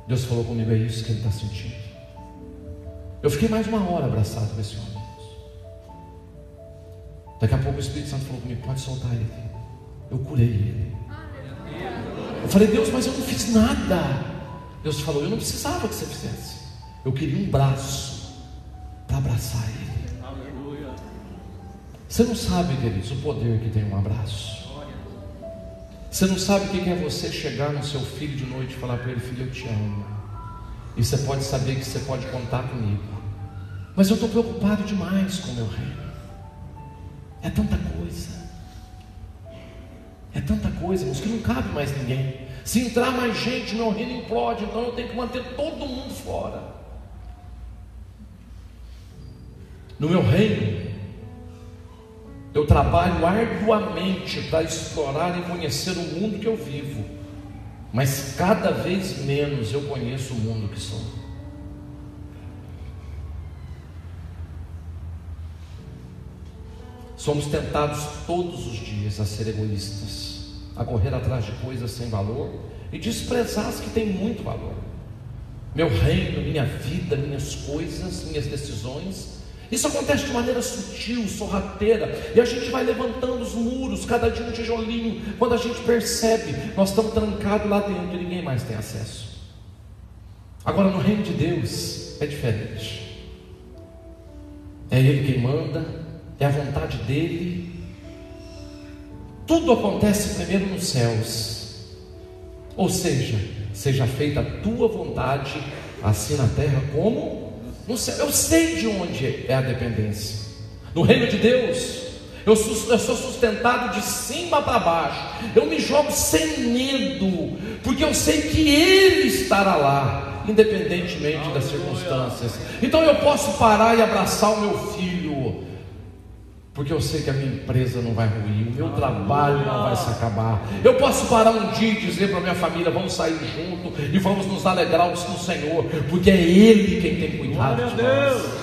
Deus falou comigo: é isso que ele está sentindo. Eu fiquei mais 1 hora abraçado com esse homem. Daqui a pouco o Espírito Santo falou comigo: pode soltar ele. Eu curei ele. Eu falei: Deus, mas eu não fiz nada. Deus falou: eu não precisava que você fizesse. Eu queria um braço para abraçar ele. Aleluia. Você não sabe, queridos, o poder que tem um abraço. Você não sabe o que é você chegar no seu filho de noite e falar para ele: filho, eu te amo. E você pode saber que você pode contar comigo, mas eu estou preocupado demais com o meu reino. É tanta coisa, irmãos, que não cabe mais ninguém. Se entrar mais gente, meu reino implode. Então eu tenho que manter todo mundo fora. No meu reino, eu trabalho arduamente para explorar e conhecer o mundo que eu vivo, mas cada vez menos eu conheço o mundo que sou. Somos tentados todos os dias a ser egoístas, a correr atrás de coisas sem valor e desprezar as que têm muito valor. Meu reino, minha vida, minhas coisas, minhas decisões. Isso acontece de maneira sutil, sorrateira, e a gente vai levantando os muros, cada dia um tijolinho. Quando a gente percebe, nós estamos trancados lá dentro e ninguém mais tem acesso. Agora, no reino de Deus é diferente. É Ele quem manda, é a vontade dEle. Tudo acontece primeiro nos céus. Ou seja, seja feita a tua vontade, assim na terra como no céu. Eu sei de onde é a dependência. No reino de Deus, eu sou sustentado de cima para baixo. Eu me jogo sem medo, porque eu sei que Ele estará lá, independentemente das circunstâncias. Então eu posso parar e abraçar o meu filho, porque eu sei que a minha empresa não vai ruir, o meu trabalho não vai se acabar. Eu posso parar um dia e dizer para a minha família: vamos sair junto e vamos nos alegrar no Senhor, porque é Ele quem tem cuidado de nós.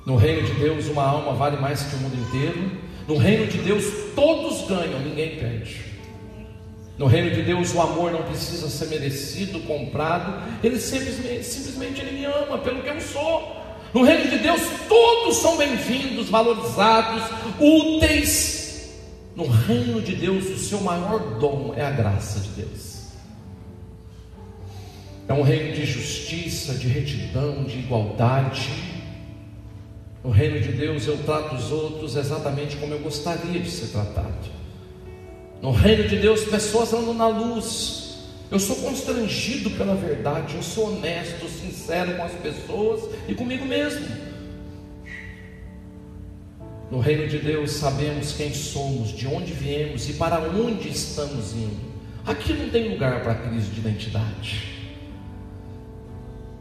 No reino de Deus, uma alma vale mais que o mundo inteiro. No reino de Deus, todos ganham, ninguém perde. No reino de Deus, o amor não precisa ser merecido, comprado. Ele simplesmente Ele me ama pelo que eu sou. No reino de Deus, todos são bem-vindos, valorizados, úteis. No reino de Deus, o seu maior dom é a graça de Deus. É um reino de justiça, de retidão, de igualdade. No reino de Deus, eu trato os outros exatamente como eu gostaria de ser tratado. No reino de Deus, pessoas andam na luz. Eu sou constrangido pela verdade, eu sou honesto, sincero com as pessoas e comigo mesmo. No reino de Deus, sabemos quem somos, de onde viemos e para onde estamos indo. Aqui não tem lugar para crise de identidade.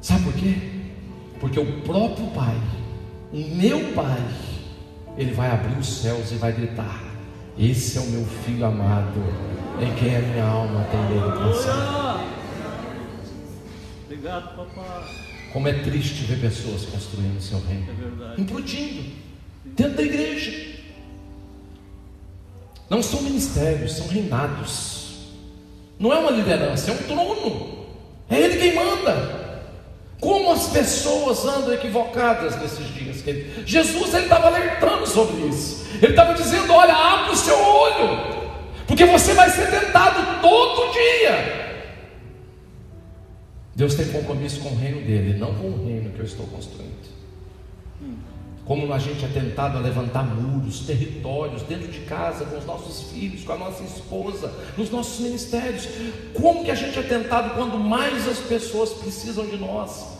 Sabe por quê? Porque o próprio Pai, o meu Pai, Ele vai abrir os céus e vai gritar: esse é o meu filho amado, em quem a minha alma tem medo de pensar. Obrigado, papai. Como é triste ver pessoas construindo o seu reino, implodindo dentro da igreja. Não são ministérios, são reinados. Não é uma liderança, é um trono. É Ele quem manda. Como as pessoas andam equivocadas nesses dias, querido. Jesus, ele estava alertando sobre isso. Ele estava dizendo: olha, abre o seu olho, porque você vai ser tentado todo dia. Deus tem compromisso com o reino dele, não com o reino que eu estou construindo. Como a gente é tentado a levantar muros, territórios dentro de casa, com os nossos filhos, com a nossa esposa, nos nossos ministérios. Como que a gente é tentado quando mais as pessoas precisam de nós?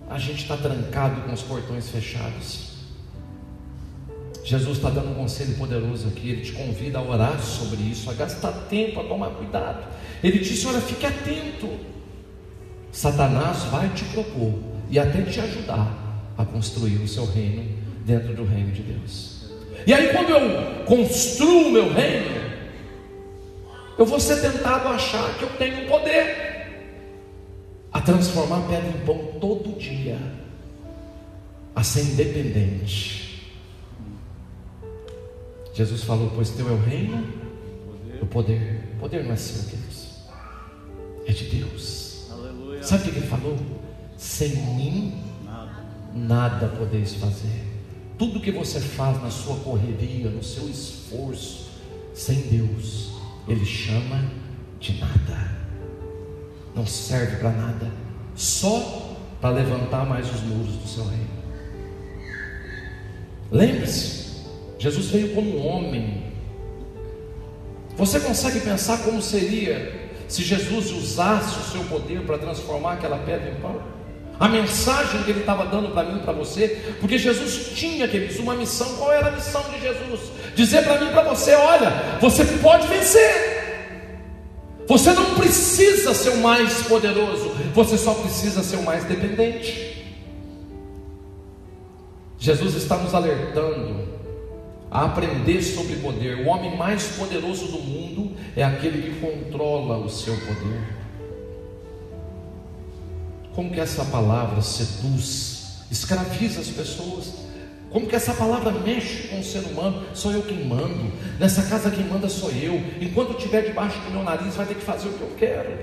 A gente está trancado com os portões fechados. Jesus está dando um conselho poderoso aqui. Ele te convida a orar sobre isso, a gastar tempo, a tomar cuidado. Ele disse: olha, fique atento. Satanás vai te propor e até te ajudar a construir o seu reino dentro do reino de Deus. E aí, quando eu construo o meu reino, eu vou ser tentado a achar que eu tenho poder a transformar pedra em pão todo dia, a ser independente. Jesus falou: pois teu é o reino, o poder. O poder não é seu, queridos, é de Deus. Aleluia. Sabe o que ele falou? Sem mim nada podeis fazer. Tudo que você faz na sua correria, no seu esforço, sem Deus, Ele chama de nada. Não serve para nada, só para levantar mais os muros do seu reino. Lembre-se, Jesus veio como um homem. Você consegue pensar como seria se Jesus usasse o seu poder para transformar aquela pedra em pão? A mensagem que ele estava dando para mim e para você, porque Jesus tinha, queridos, uma missão. Qual era a missão de Jesus? Dizer para mim e para você: olha, você pode vencer. Você não precisa ser o mais poderoso, você só precisa ser o mais dependente. Jesus está nos alertando a aprender sobre poder. O homem mais poderoso do mundo é aquele que controla o seu poder. Como que essa palavra seduz, escraviza as pessoas? Como que essa palavra mexe com o ser humano? Sou eu quem mando, nessa casa quem manda sou eu. Enquanto eu estiver debaixo do meu nariz, vai ter que fazer o que eu quero.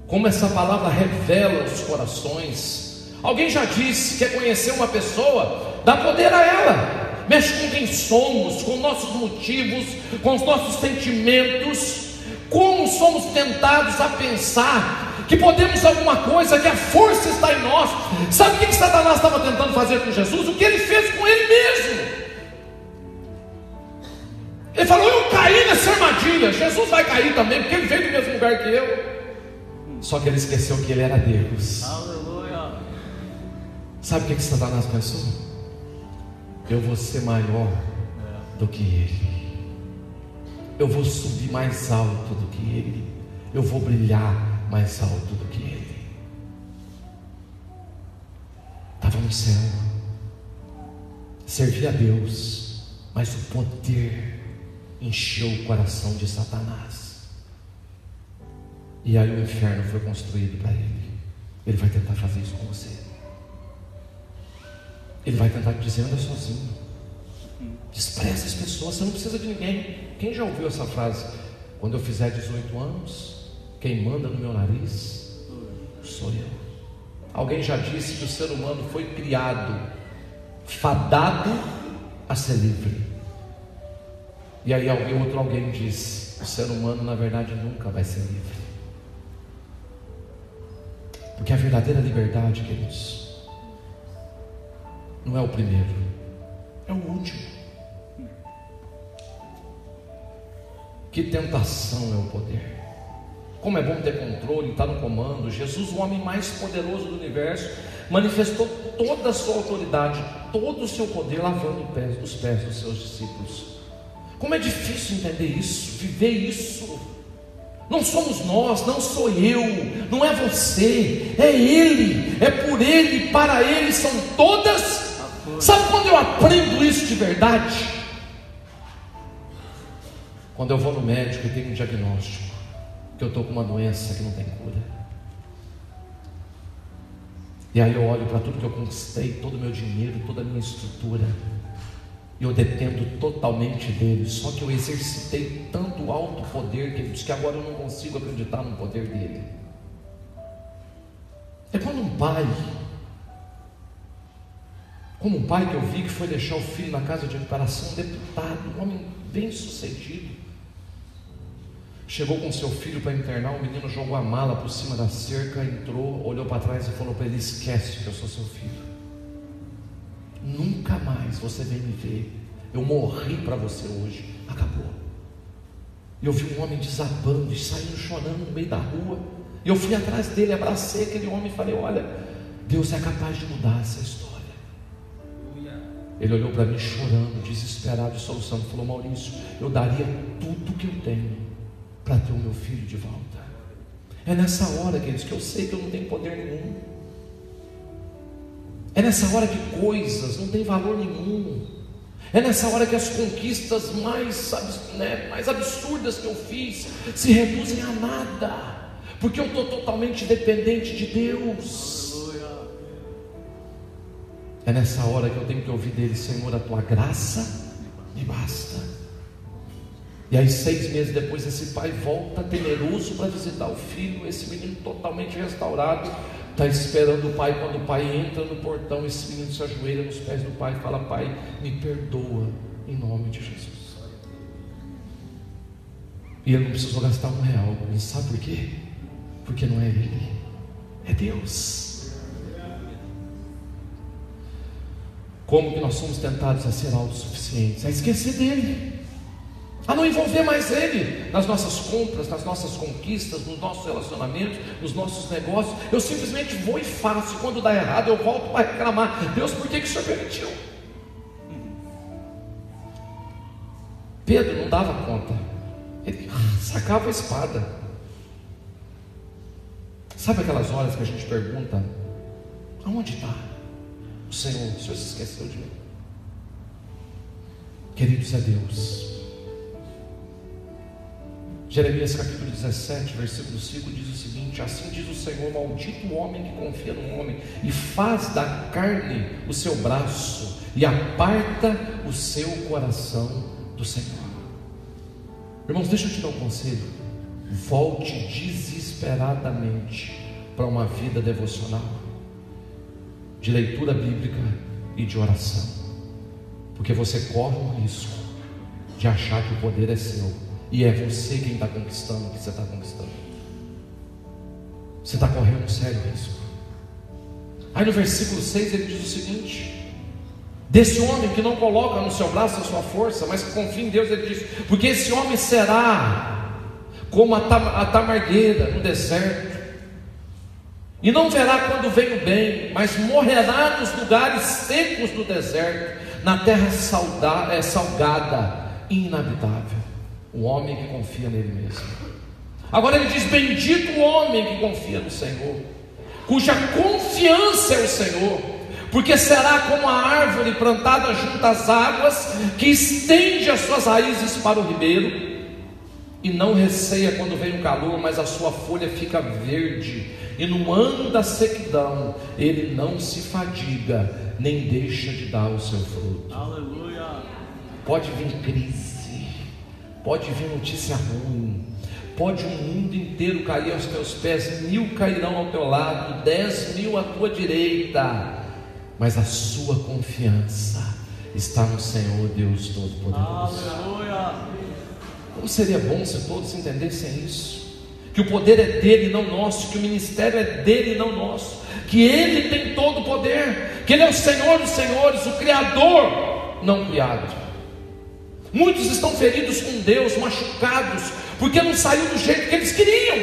Como essa palavra revela os corações. Alguém já disse: quer conhecer uma pessoa? Dá poder a ela. Mexe com quem somos, com nossos motivos, com os nossos sentimentos. Como somos tentados a pensar que podemos alguma coisa, que a força está em nós. Sabe o que Satanás estava tentando fazer com Jesus? O que ele fez com ele mesmo. Ele falou: eu caí nessa armadilha, Jesus vai cair também, porque ele veio do mesmo lugar que eu. Só que ele esqueceu que ele era Deus. Aleluia. Sabe o que Satanás pensou? Eu vou ser maior do que ele, eu vou subir mais alto do que ele, eu vou brilhar mais alto do que ele. Estava no céu, servia a Deus, mas o poder encheu o coração de Satanás. E aí o inferno foi construído para ele. Ele vai tentar fazer isso com você. Ele vai tentar te dizer: anda sozinho, despreza as pessoas, você não precisa de ninguém. Quem já ouviu essa frase? Quando eu fizer 18 anos, quem manda no meu nariz sou eu. Alguém já disse que o ser humano foi criado fadado a ser livre. E aí alguém disse: o ser humano na verdade nunca vai ser livre. Porque a verdadeira liberdade, queridos, não é o primeiro, é o último. Que tentação é o poder. Como é bom ter controle, estar no comando. Jesus, o homem mais poderoso do universo, manifestou toda a sua autoridade, todo o seu poder, lavando os pés dos seus discípulos. Como é difícil entender isso, viver isso. Não somos nós, não sou eu, não é você, é Ele, é por Ele, para Ele são todas. Sabe quando eu aprendo isso de verdade? Quando eu vou no médico e tenho um diagnóstico que eu estou com uma doença que não tem cura. E aí eu olho para tudo que eu conquistei, todo o meu dinheiro, toda a minha estrutura, e eu dependo totalmente dele. Só que eu exercitei tanto alto poder, queridos, que agora eu não consigo acreditar no poder dele. É como um pai que eu vi que foi deixar o filho na casa de recuperação, um deputado, um homem bem sucedido, chegou com seu filho para internar. O menino jogou a mala por cima da cerca, entrou, olhou para trás e falou para ele: esquece que eu sou seu filho, nunca mais você vem me ver, eu morri para você hoje, acabou. E eu vi um homem desabando e saindo chorando no meio da rua, e eu fui atrás dele, abracei aquele homem e falei: olha, Deus é capaz de mudar essa história. Ele olhou para mim chorando, desesperado de solução, e falou: Maurício, eu daria tudo que eu tenho para ter o meu filho de volta. É nessa hora, queridos, que eu sei que eu não tenho poder nenhum. É nessa hora que coisas não têm valor nenhum. É nessa hora que as conquistas mais absurdas que eu fiz se reduzem a nada, porque eu estou totalmente dependente de Deus. É nessa hora que eu tenho que ouvir dele: Senhor, a tua graça me basta. E aí 6 meses depois, esse pai volta temeroso para visitar o filho. Esse menino totalmente restaurado, está esperando o pai. Quando o pai entra no portão, esse menino se ajoelha nos pés do pai e fala: pai, me perdoa em nome de Jesus. E ele não precisou gastar R$1. E sabe por quê? Porque não é ele, é Deus. Como que nós somos tentados a ser autossuficientes, a esquecer dele, a não envolver mais ele nas nossas compras, nas nossas conquistas, nos nossos relacionamentos, nos nossos negócios. Eu simplesmente vou e faço, e quando dá errado eu volto para reclamar: Deus, por que o Senhor permitiu? Pedro não dava conta, ele sacava a espada. Sabe aquelas horas que a gente pergunta: aonde está o Senhor se esqueceu de mim? Queridos, é Deus. Jeremias capítulo 17, versículo 5 diz o seguinte: assim diz o Senhor, maldito o homem que confia no homem e faz da carne o seu braço e aparta o seu coração do Senhor. Irmãos, deixa eu te dar um conselho: volte desesperadamente para uma vida devocional, de leitura bíblica e de oração, porque você corre o risco de achar que o poder é seu, e é você quem está conquistando o que você está conquistando. Você está correndo um sério risco. Aí no versículo 6 ele diz o seguinte: desse homem que não coloca no seu braço a sua força, mas que confia em Deus, ele diz: porque esse homem será como a tamargueira no deserto, e não verá quando vem o bem, mas morrerá nos lugares secos do deserto, na terra salgada e inabitável. O homem que confia nele mesmo. Agora ele diz: bendito o homem que confia no Senhor, cuja confiança é o Senhor, porque será como a árvore plantada junto às águas, que estende as suas raízes para o ribeiro, e não receia quando vem o calor, mas a sua folha fica verde, e no ano da sequidão ele não se fadiga, nem deixa de dar o seu fruto. Aleluia. Pode vir crise, pode vir notícia ruim, pode o mundo inteiro cair aos teus pés, 1000 cairão ao teu lado, 10.000 à tua direita, mas a sua confiança está no Senhor Deus Todo-Poderoso. Aleluia. Como seria bom se todos entendessem isso, que o poder é dele e não nosso, que o ministério é dele e não nosso, que ele tem todo o poder, que ele é o Senhor dos senhores, o Criador não criado. Muitos estão feridos com Deus, machucados, porque não saiu do jeito que eles queriam.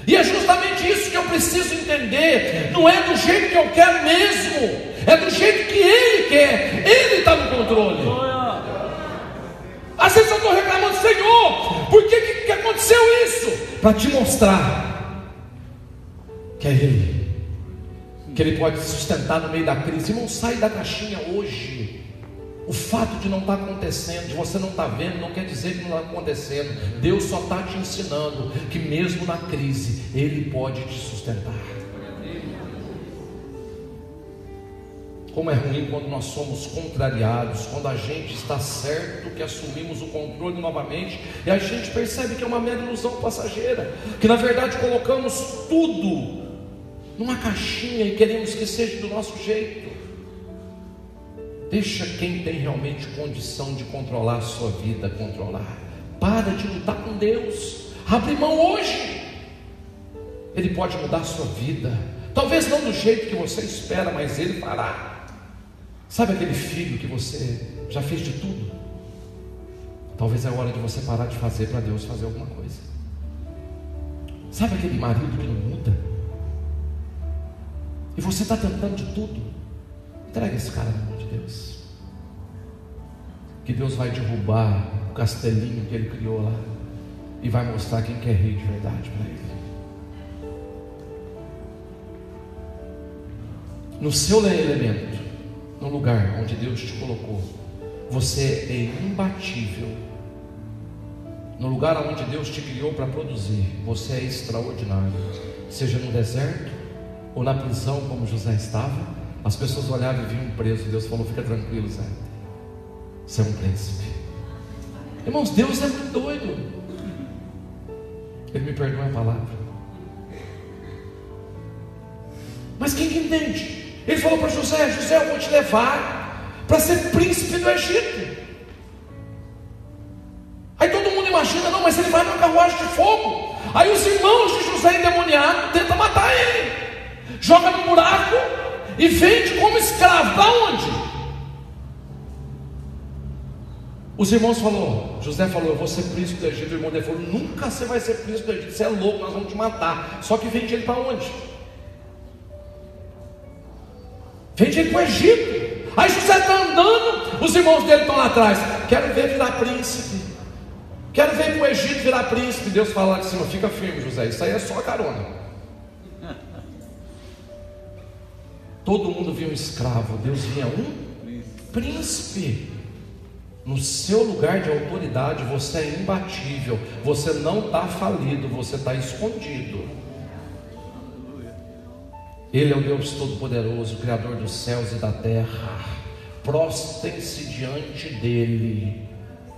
E é justamente isso que eu preciso entender: não é do jeito que eu quero mesmo, é do jeito que Ele quer. Ele está no controle. Às vezes eu estou reclamando: Senhor, por que aconteceu isso? Para te mostrar que é Ele, que Ele pode sustentar no meio da crise. Irmão, sai da caixinha hoje. O fato de não estar acontecendo, de você não estar vendo, não quer dizer que não está acontecendo. Deus só está te ensinando que mesmo na crise Ele pode te sustentar. como é ruim quando nós somos contrariados, quando a gente está certo que assumimos o controle novamente e a gente percebe que é uma mera ilusão passageira, que na verdade colocamos tudo numa caixinha e queremos que seja do nosso jeito. Deixa quem tem realmente condição de controlar a sua vida controlar. Para de lutar com Deus, abre mão hoje. Ele pode mudar a sua vida, talvez não do jeito que você espera, mas Ele fará. Sabe aquele filho que você já fez de tudo? Talvez é hora de você parar de fazer para Deus fazer alguma coisa. Sabe aquele marido que não muda? E você está tentando de tudo? Entrega esse cara na mão de Deus, que Deus vai derrubar o castelinho que Ele criou lá e vai mostrar quem que é rei de verdade para Ele. No seu elemento, no lugar onde Deus te colocou, você é imbatível. No lugar onde Deus te criou para produzir, você é extraordinário. Seja no deserto ou na prisão, como José estava, as pessoas olhavam e viam um preso. Deus falou: fica tranquilo, Zé, você é um príncipe. Irmãos, Deus é muito doido. Ele me perdoa a palavra, mas quem que entende? Ele falou para José: José, eu vou te levar para ser príncipe do Egito. Aí todo mundo imagina: não, mas ele vai numa carruagem de fogo. Aí os irmãos de José endemoniado tentam matar ele, joga no buraco e vende como escravo. Para onde? Os irmãos falaram, José falou: eu vou ser príncipe do Egito. O irmão dele falou: nunca você vai ser príncipe do Egito, você é louco, nós vamos te matar. Só que vende ele para onde? Vende ele para o Egito. Aí José está andando, os irmãos dele estão lá atrás: quero ver virar príncipe, quero ver para o Egito virar príncipe. Deus fala lá de cima: fica firme, José, isso aí é só a carona. Todo mundo via um escravo, Deus via um príncipe. No seu lugar de autoridade, você é imbatível, você não está falido, você está escondido. Ele é o Deus Todo-Poderoso, Criador dos céus e da terra. Prostrem-se diante dele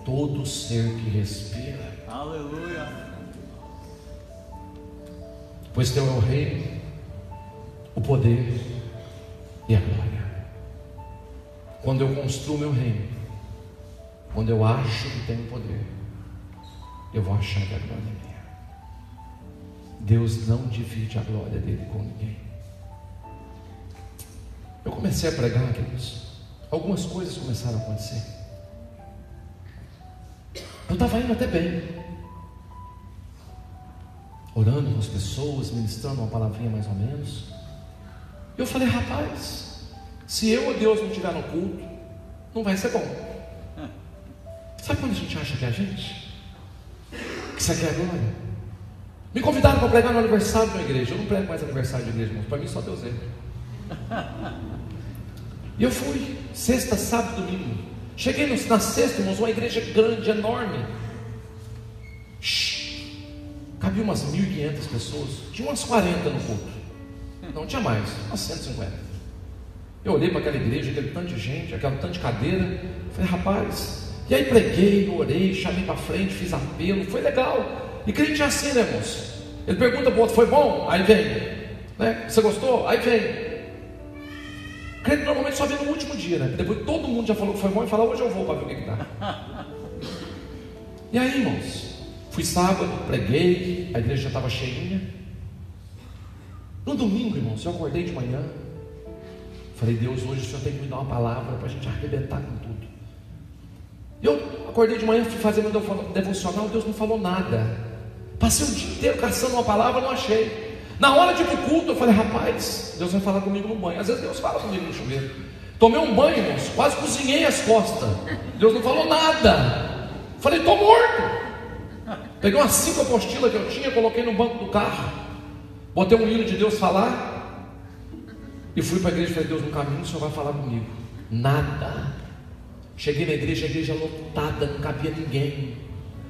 todo ser que respira. Aleluia. Pois teu é o reino, o poder e a glória. Quando eu construo meu reino, quando eu acho que tenho poder, eu vou achar que a glória é minha. Deus não divide a glória dele com ninguém. Eu comecei a pregar, queridos, algumas coisas começaram a acontecer. Eu estava indo até bem, orando com as pessoas, ministrando uma palavrinha mais ou menos. Eu falei: rapaz, se eu ou Deus não estiver no culto, não vai ser bom. Sabe quando a gente acha que é a gente? Que isso aqui é a glória? Me convidaram para pregar no aniversário de uma igreja. Eu não prego mais aniversário de igreja, irmãos. Para mim só Deus é. E eu fui, sexta, sábado, domingo. Cheguei na sexta, irmãos, uma igreja grande, enorme. Cabia umas 1.500 pessoas. Tinha umas 40 no culto. Não, tinha mais, umas 150. Eu olhei para aquela igreja, aquele tanto de gente, aquele tanto de cadeira. Falei: rapaz. E aí preguei, orei, chamei para frente, fiz apelo, foi legal. E crente é assim, né, irmãos? Ele pergunta para o outro: foi bom? Aí vem, né? Você gostou? Aí vem. Crente normalmente só vem no último dia, né? Depois todo mundo já falou que foi bom e fala: hoje eu vou para ver o que dá. E aí, irmãos, fui sábado, preguei, a igreja já estava cheinha. No domingo, irmãos, eu acordei de manhã, falei: Deus, hoje o Senhor tem que me dar uma palavra para a gente arrebentar com tudo. Eu acordei de manhã, fui fazer meu devocional, Deus não falou nada. Passei o dia inteiro caçando uma palavra, não achei. Na hora de ir para o culto, eu falei: rapaz, Deus vai falar comigo no banho. Às vezes Deus fala comigo no chuveiro. Tomei um banho, irmãos, quase cozinhei as costas. Deus não falou nada. Falei: estou morto. Peguei umas 5 apostilas que eu tinha, coloquei no banco do carro, botei um hino de Deus falar e fui para a igreja. Falei: Deus, no caminho o Senhor vai falar comigo. Nada. Cheguei na igreja, a igreja lotada, não cabia ninguém.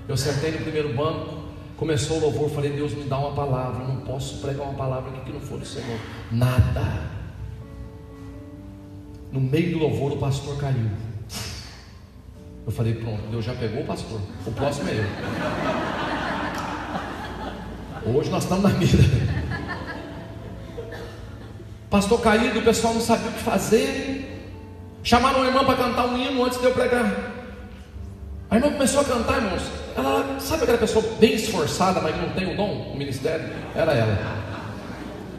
Eu sentei no primeiro banco, começou o louvor. Falei: Deus, me dá uma palavra. Eu não posso pregar uma palavra aqui que não for do Senhor. Nada. No meio do louvor o pastor caiu. Eu falei, pronto, Deus já pegou o pastor, o próximo é eu. Hoje nós estamos na mira. Pastor caído, o pessoal não sabia o que fazer. Chamaram a irmã para cantar um hino antes de eu pregar. A irmã começou a cantar, irmãos. Ela, sabe aquela pessoa bem esforçada, mas que não tem o dom, o ministério? Era ela.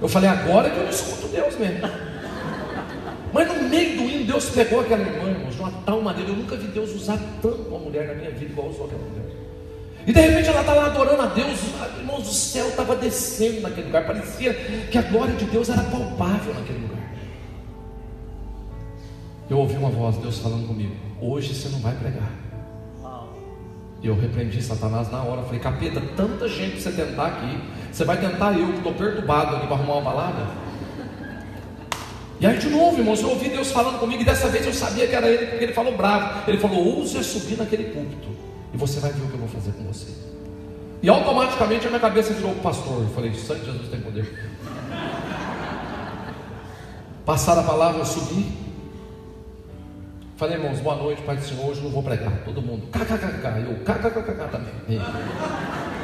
Eu falei, agora que eu não escuto Deus mesmo. Mas no meio do hino, Deus pegou aquela irmã, irmãos, de uma tal maneira. Eu nunca vi Deus usar tanto uma mulher na minha vida igual usou aquela mulher. E de repente ela está lá adorando a Deus. Irmãos, o céu estava descendo naquele lugar. Parecia que a glória de Deus era palpável naquele lugar. Eu ouvi uma voz, Deus falando comigo: hoje você não vai pregar. E eu repreendi Satanás na hora. Falei, capeta, tanta gente para você tentar aqui, você vai tentar eu que estou perturbado aqui para arrumar uma balada? E aí de novo, irmãos, eu ouvi Deus falando comigo. E dessa vez eu sabia que era Ele, porque Ele falou bravo. Ele falou, ouse subir naquele púlpito e você vai ver o que eu vou fazer com você. E automaticamente a minha cabeça virou para o pastor. Eu falei, sangue de Jesus tem poder. Passaram a palavra, eu subi. Falei, irmãos, boa noite, Pai do Senhor, hoje não vou pregar. Todo mundo, kkkk, eu kkkk também.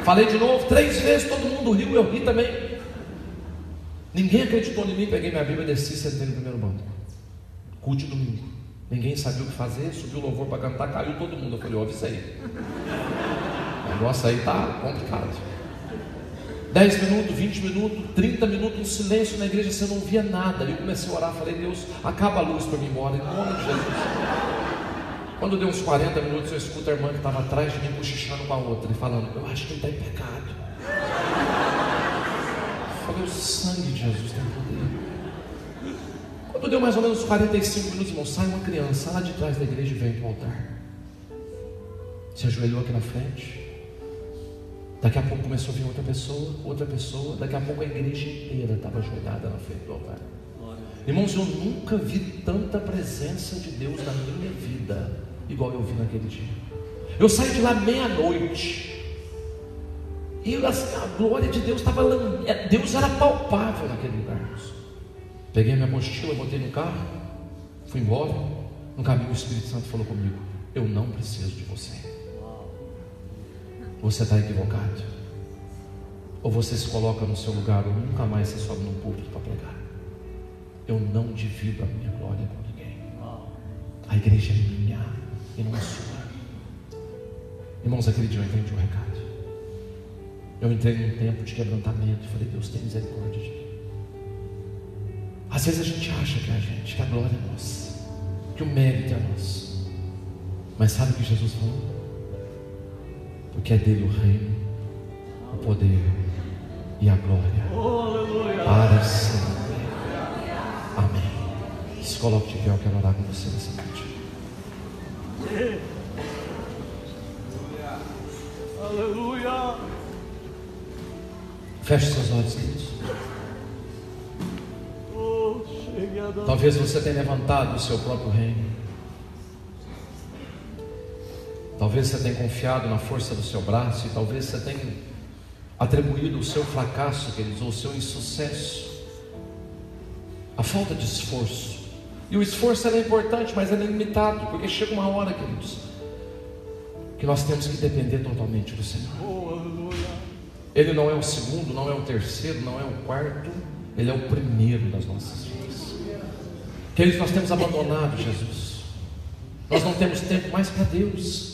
Falei de novo, 3 vezes, todo mundo riu, eu ri também. Ninguém acreditou em mim, peguei minha Bíblia, desci e sentei no primeiro banco. Culto de domingo. Ninguém sabia o que fazer, subiu o louvor para cantar, caiu todo mundo. Eu falei, ouve isso aí. O negócio aí tá complicado. 10 minutos, 20 minutos, 30 minutos, um silêncio na igreja, você não via nada. E eu comecei a orar, falei, Deus, acaba a luz para mim embora, em nome de Jesus. Quando deu uns 40 minutos, eu escuto a irmã que estava atrás de mim cochichando com a outra e falando, eu acho que ele está em pecado. Eu falei, o sangue de Jesus tem poder. Quando deu mais ou menos 45 minutos, irmão, sai uma criança lá de trás da igreja e vem para o altar. Se ajoelhou aqui na frente. Daqui a pouco começou a vir outra pessoa. Daqui a pouco a igreja inteira estava ajoelhada na frente do altar. Irmãos, eu nunca vi tanta presença de Deus na minha vida igual eu vi naquele dia. Eu saí de lá meia-noite e a glória de Deus estava, Deus era palpável naquele lugar. Peguei minha mochila, botei no carro, fui embora. No caminho o Espírito Santo falou comigo, eu não preciso de você. Você está equivocado. Ou você se coloca no seu lugar, ou nunca mais você sobe num púlpito para pregar. Eu não divido a minha glória com ninguém. A igreja é minha e não é sua. Irmãos, aquele dia eu entendi o recado. Eu entrei num tempo de quebrantamento e falei, Deus tem misericórdia de mim. Às vezes a gente acha que é a gente, que a glória é nossa, que o mérito é nosso. Mas sabe o que Jesus falou? Porque é dele o reino, o poder e a glória para sempre. Amém. Se coloque de pé, eu quero orar com você nessa noite. Aleluia. Feche seus olhos, queridos. Talvez você tenha levantado o seu próprio reino. Talvez você tenha confiado na força do seu braço. E talvez você tenha atribuído o seu fracasso, queridos, ou o seu insucesso, a falta de esforço. E o esforço é importante, mas ele é limitado. Porque chega uma hora, queridos, que nós temos que depender totalmente do Senhor. Ele não é o segundo, não é o terceiro, não é o quarto. Ele é o primeiro das nossas vidas. Queridos, nós temos abandonado Jesus. Nós não temos tempo mais para Deus.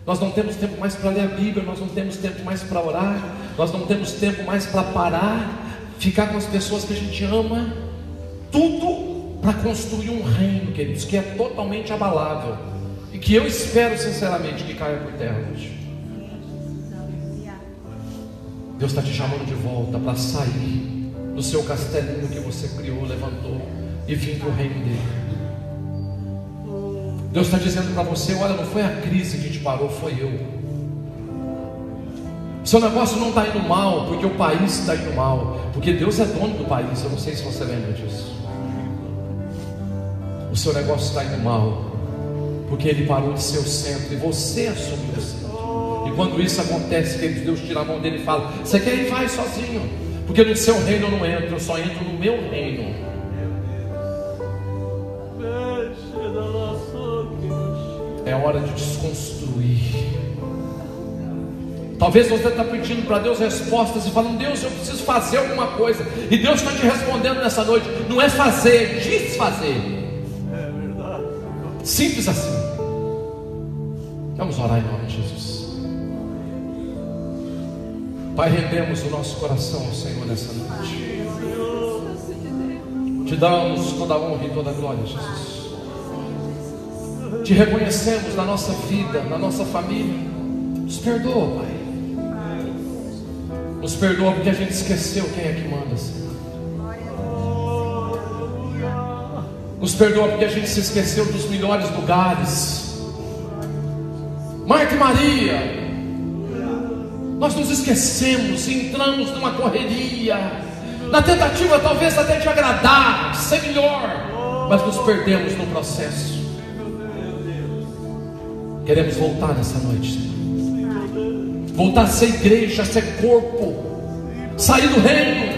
Nós não temos tempo mais para ler a Bíblia. Nós não temos tempo mais para orar. Nós não temos tempo mais para parar, ficar com as pessoas que a gente ama. Tudo para construir um reino, queridos, que é totalmente abalável. E que eu espero sinceramente que caia por terra hoje. Deus está te chamando de volta para sair do seu castelinho que você criou, levantou e vir para o reino dele. Deus está dizendo para você, olha, não foi a crise que te parou, foi eu. Seu negócio não está indo mal porque o país está indo mal, porque Deus é dono do país. Eu não sei se você lembra disso. O seu negócio está indo mal porque ele parou de ser o centro e você assumiu o centro. E quando isso acontece, que Deus tira a mão dele e fala, você quer ir? Vai sozinho, porque no seu reino eu não entro, eu só entro no meu reino. é hora de desconstruir. Talvez você está pedindo para Deus respostas e falando: Deus, eu preciso fazer alguma coisa. E Deus está te respondendo nessa noite: não é fazer, é desfazer. É verdade. Simples assim. Vamos orar em nome de Jesus. Pai, rendemos o nosso coração ao Senhor nessa noite. Te damos toda a honra e toda a glória, Jesus. Te reconhecemos na nossa vida, na nossa família. Nos perdoa, Pai. Nos perdoa porque a gente esqueceu quem é que manda, Senhor. Nos perdoa porque a gente se esqueceu dos melhores lugares. Marta e Maria, nós nos esquecemos e entramos numa correria, na tentativa talvez até de agradar, de ser melhor, mas nos perdemos no processo. Queremos voltar nessa noite, Senhor. Voltar a ser igreja, a ser corpo, sair do reino,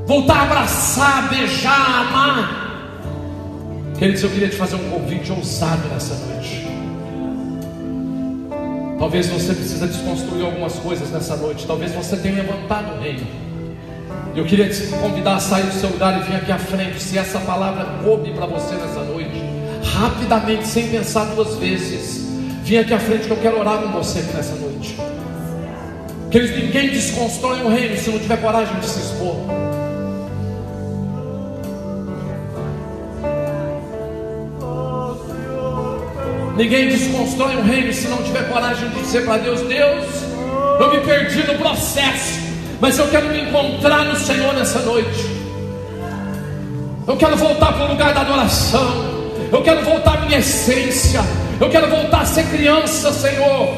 voltar a abraçar, beijar, amar. Queridos, eu queria te fazer um convite ousado nessa noite. Talvez você precise desconstruir algumas coisas nessa noite. Talvez você tenha levantado o reino. Eu queria te convidar a sair do seu lugar e vir aqui à frente. Se essa palavra coube para você nessa noite, rapidamente, sem pensar duas vezes, vim aqui à frente que eu quero orar com você aqui nessa noite. Queridos, ninguém desconstrói um reino se não tiver coragem de se expor. Ninguém desconstrói um reino se não tiver coragem de dizer para Deus: Deus, eu me perdi no processo, mas eu quero me encontrar no Senhor nessa noite. Eu quero voltar para o lugar da adoração. Eu quero voltar à minha essência. Eu quero voltar a ser criança, Senhor.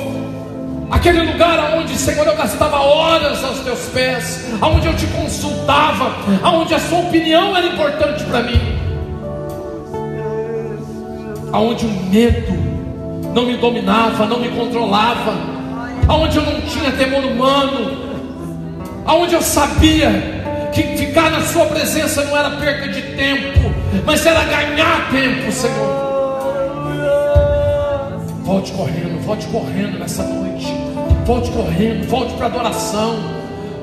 Aquele lugar onde, Senhor, eu gastava horas aos teus pés, onde eu te consultava, onde a sua opinião era importante para mim, onde o medo não me dominava, não me controlava, onde eu não tinha temor humano, onde eu sabia que ficar na sua presença não era perda de tempo, mas era ganhar tempo, Senhor. Volte correndo nessa noite. Volte correndo, volte para a adoração.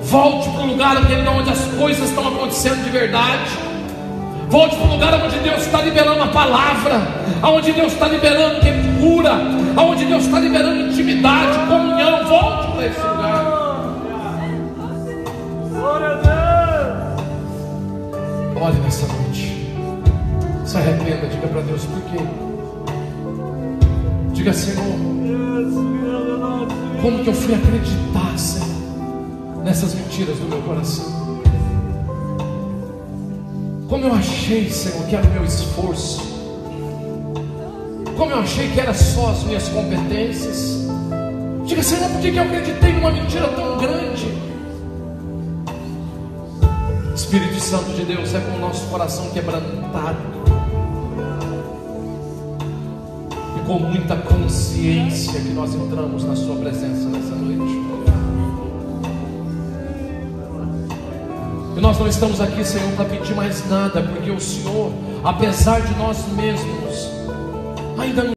Volte para o lugar onde as coisas estão acontecendo de verdade. Volte para o lugar onde Deus está liberando a palavra, onde Deus está liberando cura, onde Deus está liberando intimidade, comunhão. Volte para esse lugar. Glória a Deus. Olhe nessa noite. Se arrependa, diga para Deus por quê. Diga: Senhor, como que eu fui acreditar, Senhor, nessas mentiras do meu coração? Como eu achei, Senhor, que era o meu esforço? Como eu achei que era só as minhas competências? Diga: Senhor, por que eu acreditei numa mentira tão grande? Espírito Santo de Deus, é com o nosso coração quebrantado e com muita consciência que nós entramos na sua presença nessa noite. E nós não estamos aqui, Senhor, para pedir mais nada, porque o Senhor, apesar de nós mesmos, ainda não